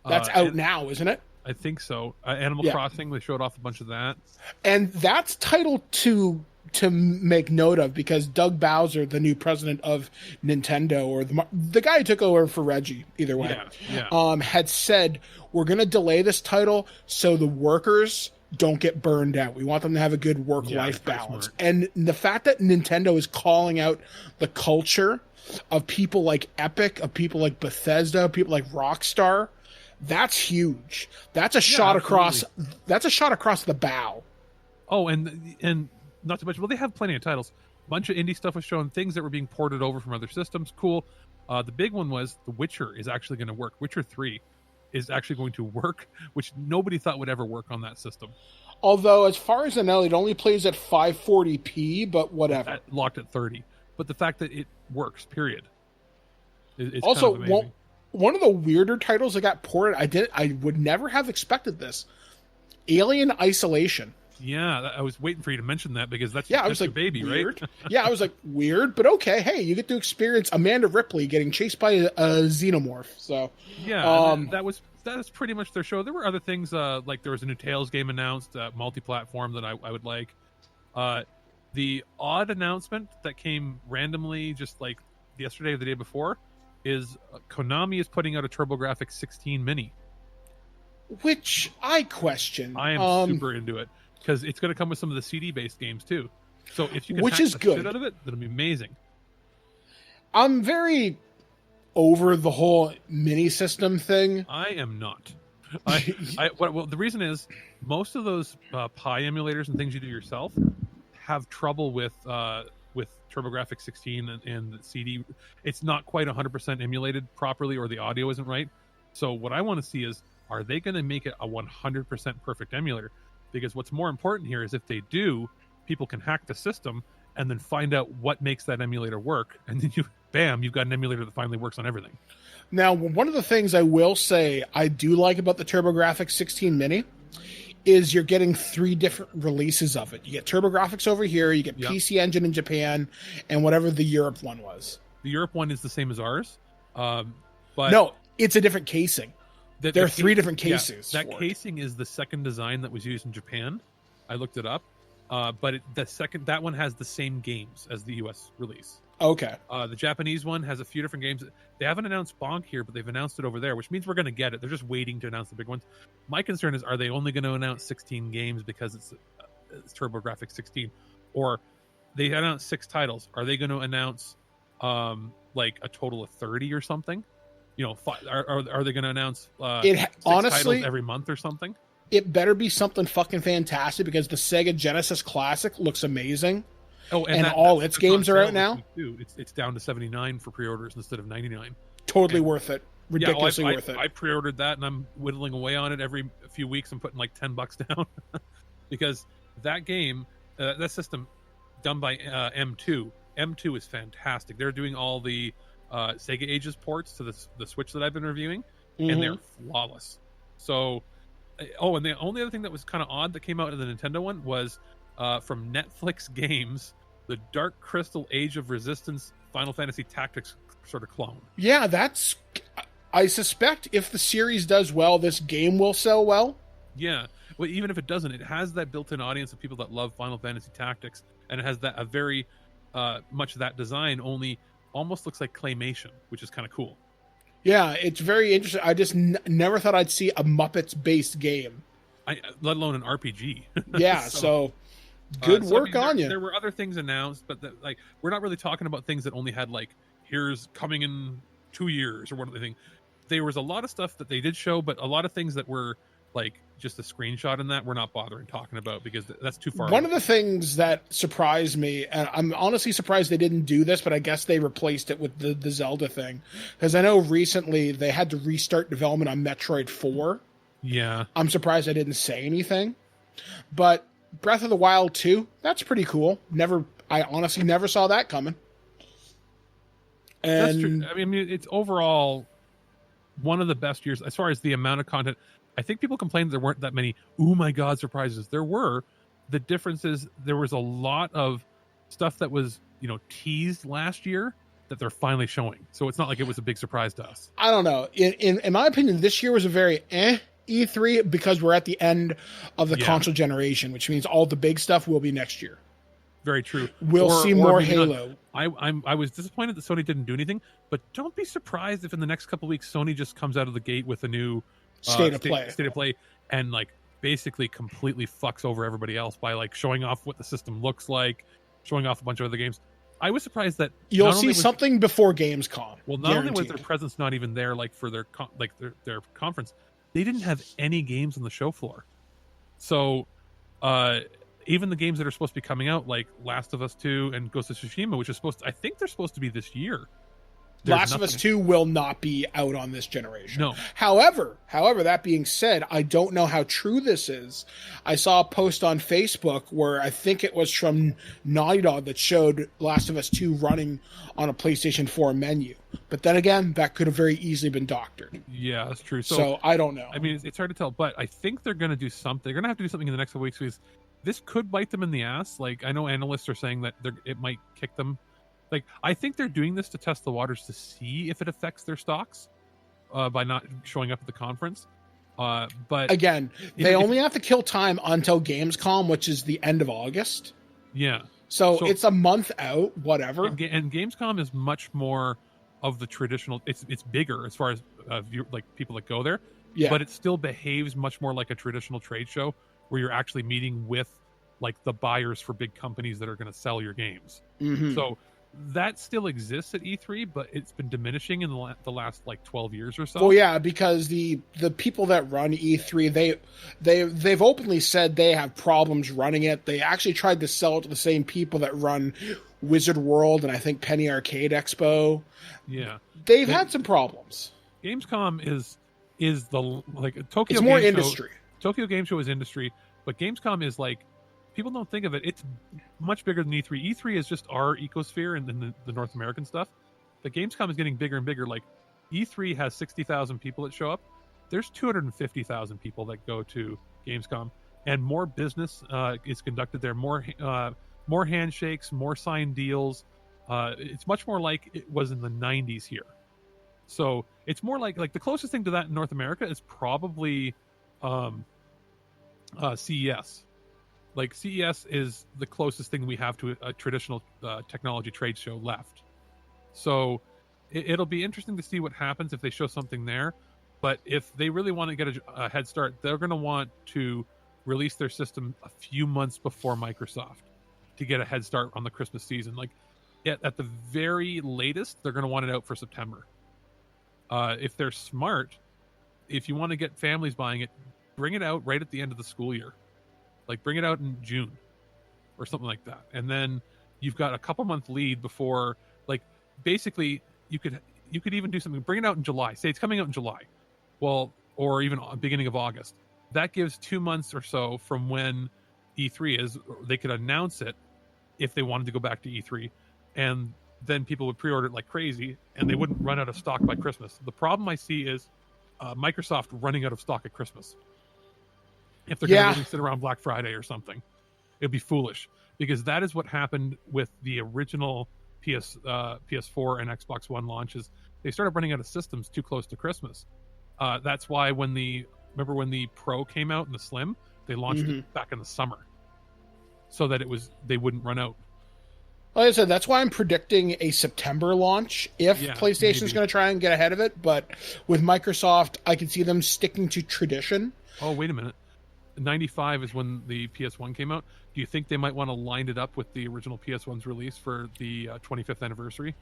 out now, isn't it? I think so. Animal Crossing, they showed off a bunch of that. And that's titled to make note of, because Doug Bowser, the new president of Nintendo, or the guy who took over for Reggie, either way, had said, we're going to delay this title so the workers don't get burned out. We want them to have a good work-life balance. Smart. And the fact that Nintendo is calling out the culture of people like Epic, of people like Bethesda, people like Rockstar, that's huge. That's a shot across. That's a shot across the bow. Oh, and not to mention, they have plenty of titles. A bunch of indie stuff was shown, things that were being ported over from other systems. Cool. The big one was The Witcher is actually going to work. Witcher 3 is actually going to work, which nobody thought would ever work on that system. Although, as far as I know, it only plays at 540p, but whatever. Locked at 30. But the fact that it works, period. It's also, kind of amazing. One of the weirder titles that got ported, I would never have expected this. Alien Isolation. Yeah, I was waiting for you to mention that, because that's I was your like, baby, weird. right? Yeah, I was like, weird, but okay. Hey, you get to experience Amanda Ripley getting chased by a xenomorph. So that was pretty much their show. There were other things, like there was a new Tales game announced, multi-platform, that I would like. The odd announcement that came randomly, just like yesterday or the day before, is Konami is putting out a TurboGrafx 16 Mini, which I question. I am super into it, because it's going to come with some of the CD-based games too. So if you can hack the shit out of it, that'll be amazing. I'm very over the whole mini system thing. I am not. The reason is, most of those Pi emulators and things you do yourself have trouble with TurboGrafx 16 and the CD. It's not quite 100% emulated properly, or the audio isn't right. So what I want to see is, are they going to make it a 100% perfect emulator? Because what's more important here is, if they do, people can hack the system and then find out what makes that emulator work, and then you've got an emulator that finally works on everything. Now, one of the things I will say I do like about the TurboGrafx 16 Mini is you're getting 3 different releases of it. You get TurboGrafx over here, you get PC Engine in Japan, and whatever the Europe one was. The Europe one is the same as ours, but no, it's a different casing. There are 3 different cases. That casing is the second design that was used in Japan. I looked it up, but that one has the same games as the US release. Okay. The Japanese one has a few different games. They haven't announced Bonk here, but they've announced it over there, which means we're going to get it. They're just waiting to announce the big ones. My concern is, are they only going to announce 16 games because it's TurboGrafx 16? Or they announced 6 titles. Are they going to announce like a total of 30 or something? You know, are they going to announce 6 titles every month or something? It better be something fucking fantastic, because the Sega Genesis Classic looks amazing. Oh, and all its games are out now. It's down to 79 for pre-orders instead of 99. Totally worth it. Ridiculously worth it. I pre-ordered that, and I'm whittling away on it every few weeks. I'm putting like $10 down because that game, that system, done by M2. M2 is fantastic. They're doing all the Sega Ages ports to the Switch that I've been reviewing, and they're flawless. So, and the only other thing that was kind of odd that came out of the Nintendo one was from Netflix Games, the Dark Crystal Age of Resistance Final Fantasy Tactics sort of clone. Yeah, I suspect if the series does well, this game will sell well. Yeah. Well, even if it doesn't, it has that built-in audience of people that love Final Fantasy Tactics, and it has a very much of that design, only almost looks like claymation, which is kind of cool. Yeah, it's very interesting. I just never thought I'd see a Muppets-based game. Let alone an RPG. Yeah, so good work on you. There were other things announced, but we're not really talking about things that only had here's coming in 2 years or what other thing. There was a lot of stuff that they did show, but a lot of things that were just a screenshot in that we're not bothering talking about because that's too far. One of the things that surprised me, and I'm honestly surprised they didn't do this, but I guess they replaced it with the Zelda thing, because I know recently they had to restart development on Metroid 4. Yeah. I'm surprised I didn't say anything. But Breath of the Wild 2, that's pretty cool. I honestly never saw that coming. And that's true. I mean, it's overall one of the best years as far as the amount of content. I think people complained there weren't that many, oh my God, surprises. There were. The difference is there was a lot of stuff that was, teased last year that they're finally showing. So it's not like it was a big surprise to us. I don't know. In my opinion, this year was a very E3 because we're at the end of the console generation, which means all the big stuff will be next year. Very true. We'll see more Halo. I was disappointed that Sony didn't do anything, but don't be surprised if in the next couple of weeks Sony just comes out of the gate with a new state of play and basically completely fucks over everybody else by showing off what the system looks like, showing off a bunch of other games. I was surprised that you'll see something before Gamescom. Well, not only was their presence not even there, for their their conference, they didn't have any games on the show floor. So, even the games that are supposed to be coming out, like Last of Us 2 and Ghost of Tsushima, which is I think they're supposed to be this year. Last of Us 2 will not be out on this generation. No. However, that being said, I don't know how true this is. I saw a post on Facebook where I think it was from Naughty Dog that showed Last of Us 2 running on a PlayStation 4 menu. But then again, that could have very easily been doctored. Yeah, that's true. So I don't know. I mean, it's hard to tell, but I think they're going to do something. They're going to have to do something in the next couple weeks because this could bite them in the ass. I know analysts are saying that it might kick them. I think they're doing this to test the waters to see if it affects their stocks by not showing up at the conference. But again, they only have to kill time until Gamescom, which is the end of August. Yeah. So it's a month out, whatever. And Gamescom is much more of the traditional. It's bigger as far as people that go there. Yeah. But it still behaves much more like a traditional trade show where you're actually meeting with the buyers for big companies that are going to sell your games. Mm-hmm. So that still exists at E3, but it's been diminishing in the last 12 years or so. Well, yeah, because the people that run E3, they've openly said they have problems running it. They actually tried to sell it to the same people that run Wizard World and I think Penny Arcade Expo. Yeah, they've had some problems. Gamescom is the Tokyo. It's more Game industry. Show, Tokyo Game Show is industry, but Gamescom is people don't think of it. It's much bigger than E3. E3 is just our ecosphere and then the North American stuff. But Gamescom is getting bigger and bigger. E3 has 60,000 people that show up. There's 250,000 people that go to Gamescom, and more business is conducted there. More handshakes, more signed deals. It's much more like it was in the 90s here. So it's more like the closest thing to that in North America is probably CES. CES is the closest thing we have to a traditional technology trade show left. So it'll be interesting to see what happens if they show something there. But if they really want to get a head start, they're going to want to release their system a few months before Microsoft to get a head start on the Christmas season. At the very latest, they're going to want it out for September. If they're smart, if you want to get families buying it, bring it out right at the end of the school year. Bring it out in June or something like that. And then you've got a couple month lead before, like, basically you could even do something, bring it out in July, say it's coming out in July, well, or even beginning of August. That gives 2 months or so from when E3 is. They could announce it if they wanted to go back to E3, and then people would pre-order it like crazy, and they wouldn't run out of stock by Christmas. The problem I see is Microsoft running out of stock at Christmas. If they're going to really sit around Black Friday or something, it'd be foolish, because that is what happened with the original PS4 and Xbox One launches. They started running out of systems too close to Christmas. That's why when the Pro came out and the Slim, they launched it back in the summer, so that they wouldn't run out. Like I said, that's why I'm predicting a September launch if PlayStation's going to try and get ahead of it. But with Microsoft, I can see them sticking to tradition. Oh, wait a minute. 95 is when the PS1 came out. Do you think they might want to line it up with the original PS1's release for the 25th anniversary?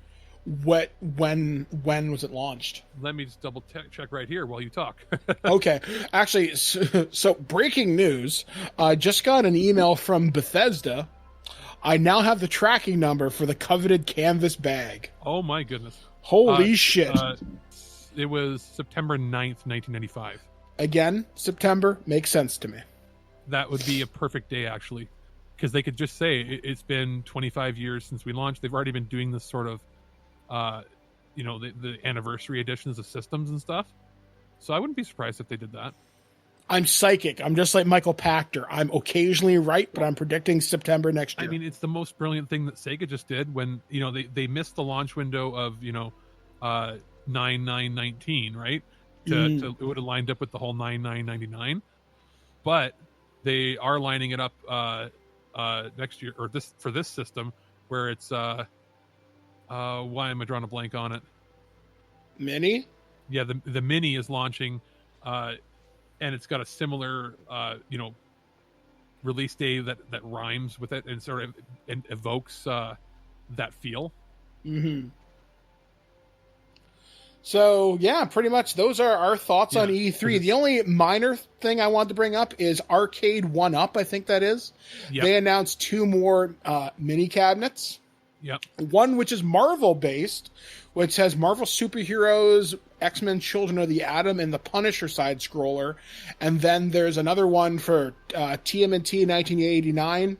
When was it launched? Let me just double check right here while you talk. Okay. Actually, so breaking news. I just got an email from Bethesda. I now have the tracking number for the coveted canvas bag. Oh my goodness. Holy shit. It was September 9th, 1995. Again, September makes sense to me. That would be a perfect day, actually, because they could just say it's been 25 years since we launched. They've already been doing this sort of, the anniversary editions of systems and stuff. So I wouldn't be surprised if they did that. I'm psychic. I'm just like Michael Pachter. I'm occasionally right, but I'm predicting September next year. I mean, it's the most brilliant thing that Sega just did when, they missed the launch window of, 9/9/19, right? It would have lined up with the whole 9/9/99. But they are lining it up next year, or for this system, where it's why am I drawing a blank on it? Mini? Yeah, the Mini is launching, and it's got a similar release day that rhymes with it and sort of evokes that feel. Mm-hmm. So, yeah, pretty much those are our thoughts on E3. The only minor thing I wanted to bring up is Arcade 1-Up, I think that is. Yep. They announced 2 more mini cabinets. Yep. One which is Marvel-based, which has Marvel Superheroes, X-Men Children of the Atom, and the Punisher side-scroller. And then there's another one for TMNT 1989.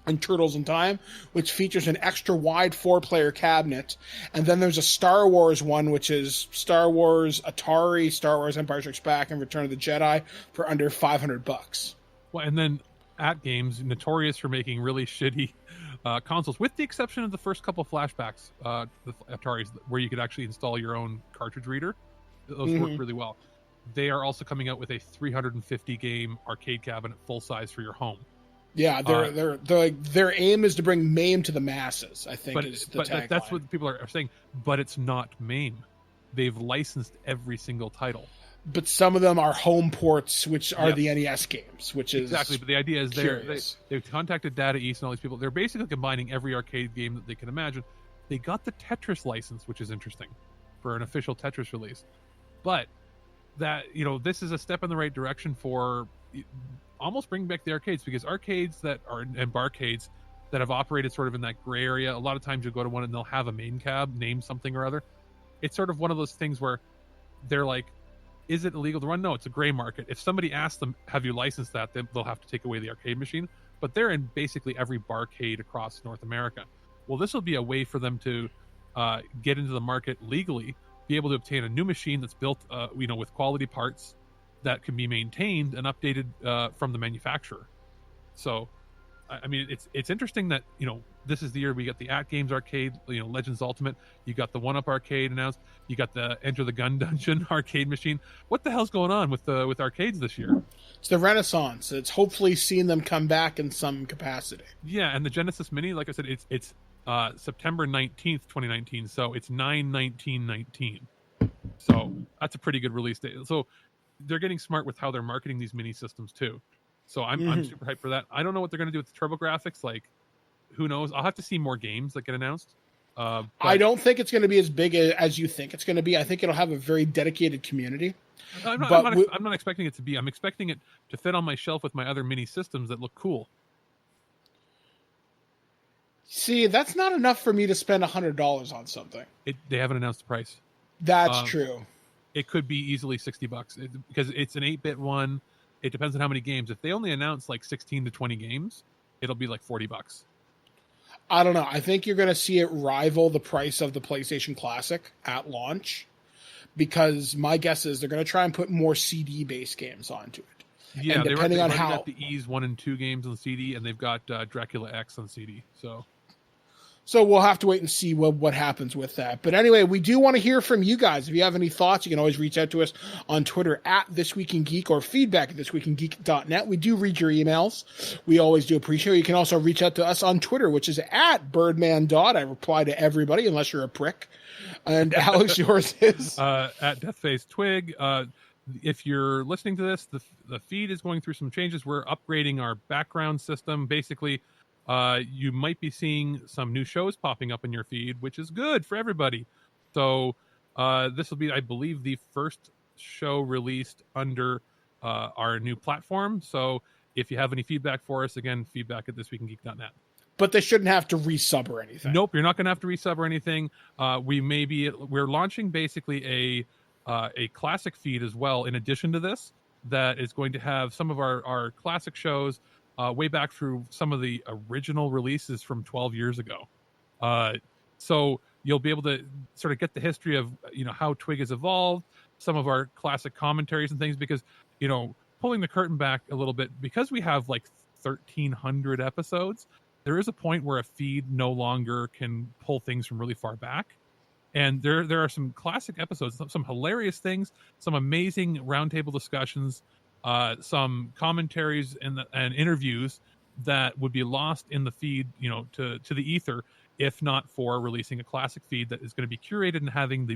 And Turtles in Time, which features an extra wide 4-player cabinet. And then there's a Star Wars one, which is Star Wars Atari, Star Wars Empire Strikes Back, and Return of the Jedi for under $500. Well, and then At Games, notorious for making really shitty consoles, with the exception of the first couple flashbacks, the Ataris, where you could actually install your own cartridge reader. Those work really well. They are also coming out with a 350 game arcade cabinet, full size, for your home. Yeah, their aim is to bring MAME to the masses, I think, is the tagline. That's what people are saying, but it's not MAME. They've licensed every single title. But some of them are home ports, which are the NES games, which is exactly. But the idea is they've contacted Data East and all these people. They're basically combining every arcade game that they can imagine. They got the Tetris license, which is interesting, for an official Tetris release. But that, this is a step in the right direction for almost bring back the arcades, because arcades that are, and barcades that have operated sort of in that gray area, a lot of times you'll go to one and they'll have a main cab named something or other. It's sort of one of those things where they're like, is it illegal to run? No, it's a gray market. If somebody asks them, have you licensed that, then they'll have to take away the arcade machine. But they're in basically every barcade across North America. Well, this will be a way for them to get into the market legally, be able to obtain a new machine that's built with quality parts that can be maintained and updated from the manufacturer. So, I mean, it's interesting that, this is the year we got the At Games arcade, Legends Ultimate. You got the 1-Up arcade announced. You got the Enter the Gun Dungeon arcade machine. What the hell's going on with arcades this year? It's the Renaissance. It's hopefully seeing them come back in some capacity. Yeah, and the Genesis Mini, like I said, it's September 19th, 2019. So it's 9/19/19. So that's a pretty good release date. So they're getting smart with how they're marketing these mini systems too. So I'm super hyped for that. I don't know what they're going to do with the TurboGrafx. Like, who knows? I'll have to see more games that get announced. I don't think it's going to be as big as you think it's going to be. I think it'll have a very dedicated community. I'm not expecting it to be. I'm expecting it to fit on my shelf with my other mini systems that look cool. See, that's not enough for me to spend $100 on something. They haven't announced the price. That's true. It could be easily $60 because it's an 8-bit one. It depends on how many games. If they only announce like 16 to 20 games, it'll be like $40. I don't know. I think you're going to see it rival the price of the PlayStation Classic at launch, because my guess is they're going to try and put more CD-based games onto it. Yeah, and depending on how got the Ease 1 and 2 games on CD, and they've got Dracula X on CD. So we'll have to wait and see what happens with that. But anyway, we do want to hear from you guys. If you have any thoughts, you can always reach out to us on Twitter at ThisWeekInGeek or feedback at ThisWeekInGeek.net. We do read your emails. We always do appreciate it. You can also reach out to us on Twitter, which is at BirdmanDodd. I reply to everybody unless you're a prick. And Alex, yours is? At DeathfaceTwig. If you're listening to this, the feed is going through some changes. We're upgrading our background system. Basically, you might be seeing some new shows popping up in your feed, which is good for everybody. So this will be, I believe, the first show released under our new platform. So if you have any feedback for us, again, feedback at ThisWeekInGeek.net. But they shouldn't have to resub or anything. Nope, you're not going to have to resub or anything. We're launching basically a classic feed as well, in addition to this, that is going to have some of our classic shows way back through some of the original releases from 12 years ago. So you'll be able to sort of get the history of, how Twig has evolved, some of our classic commentaries and things, because, pulling the curtain back a little bit, because we have like 1,300 episodes, there is a point where a feed no longer can pull things from really far back. And there are some classic episodes, some hilarious things, some amazing roundtable discussions, some commentaries and interviews that would be lost in the feed, to the ether, if not for releasing a classic feed that is going to be curated and having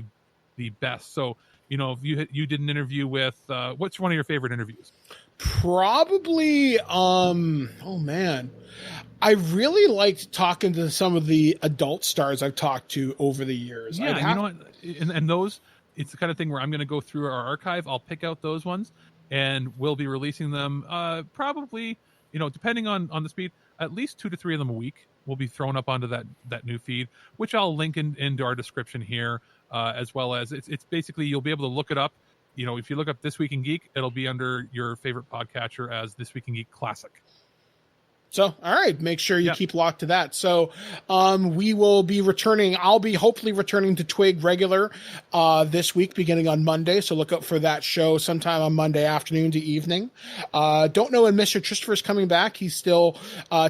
the best. So, if you did an interview with, what's one of your favorite interviews? Probably, I really liked talking to some of the adult stars I've talked to over the years. Yeah, you know what? And those, it's the kind of thing where I'm going to go through our archive. I'll pick out those ones, and we'll be releasing them probably, depending on the speed, at least 2 to 3 of them a week will be thrown up onto that new feed, which I'll link into our description here, as well as it's basically, you'll be able to look it up. If you look up This Week in Geek, it'll be under your favorite podcatcher as This Week in Geek Classic. So, all right, make sure you keep locked to that. So, we will be returning. I'll be hopefully returning to Twig regular this week, beginning on Monday. So look up for that show sometime on Monday afternoon to evening. Don't know when Mr. Christopher's coming back. He's still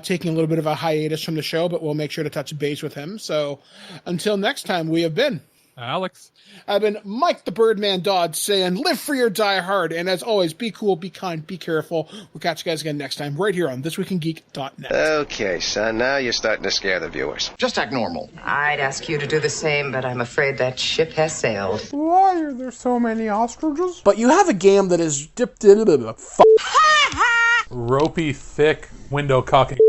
taking a little bit of a hiatus from the show, but we'll make sure to touch base with him. So until next time, we have been Alex. I've been Mike the Birdman Dodd saying, live free or die hard. And as always, be cool, be kind, be careful. We'll catch you guys again next time right here on ThisWeekInGeek.net. Okay, son, now you're starting to scare the viewers. Just act normal. I'd ask you to do the same, but I'm afraid that ship has sailed. Why are there so many ostriches? But you have a game that is dipped in ropey, thick window cocking.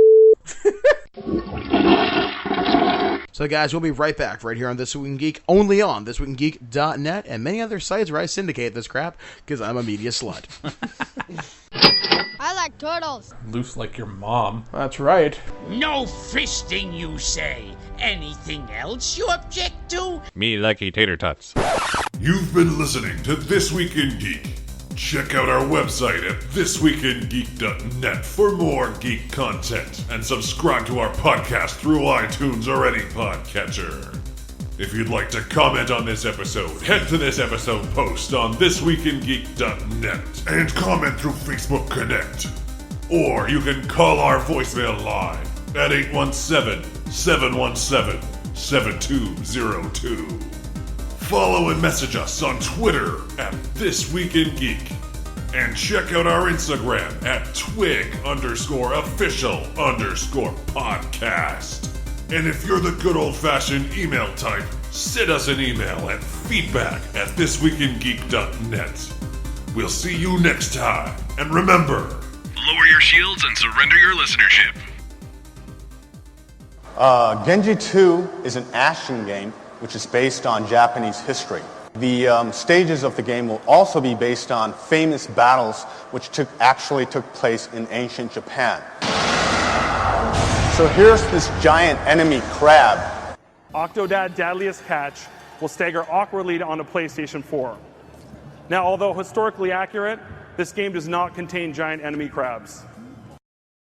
So guys, we'll be right back right here on This Week in Geek, only on ThisWeekInGeek.net and many other sites where I syndicate this crap, because I'm a media slut. I like turtles. Loose like your mom. That's right. No fisting, you say. Anything else you object to? Me likey tater tots. You've been listening to This Week in Geek. Check out our website at ThisWeekInGeek.net for more geek content, and subscribe to our podcast through iTunes or any podcatcher. If you'd like to comment on this episode, head to this episode post on ThisWeekInGeek.net and comment through Facebook Connect. Or you can call our voicemail line at 817-717-7202. Follow and message us on Twitter at ThisWeekInGeek. And check out our Instagram at twig_official_podcast. And if you're the good old-fashioned email type, send us an email at feedback@thisweekingeek.net. We'll see you next time. And remember, lower your shields and surrender your listenership. Genji 2 is an action game which is based on Japanese history. The stages of the game will also be based on famous battles which actually took place in ancient Japan. So here's this giant enemy crab. Octodad Dadliest Catch will stagger awkwardly onto PlayStation 4. Now, although historically accurate, this game does not contain giant enemy crabs.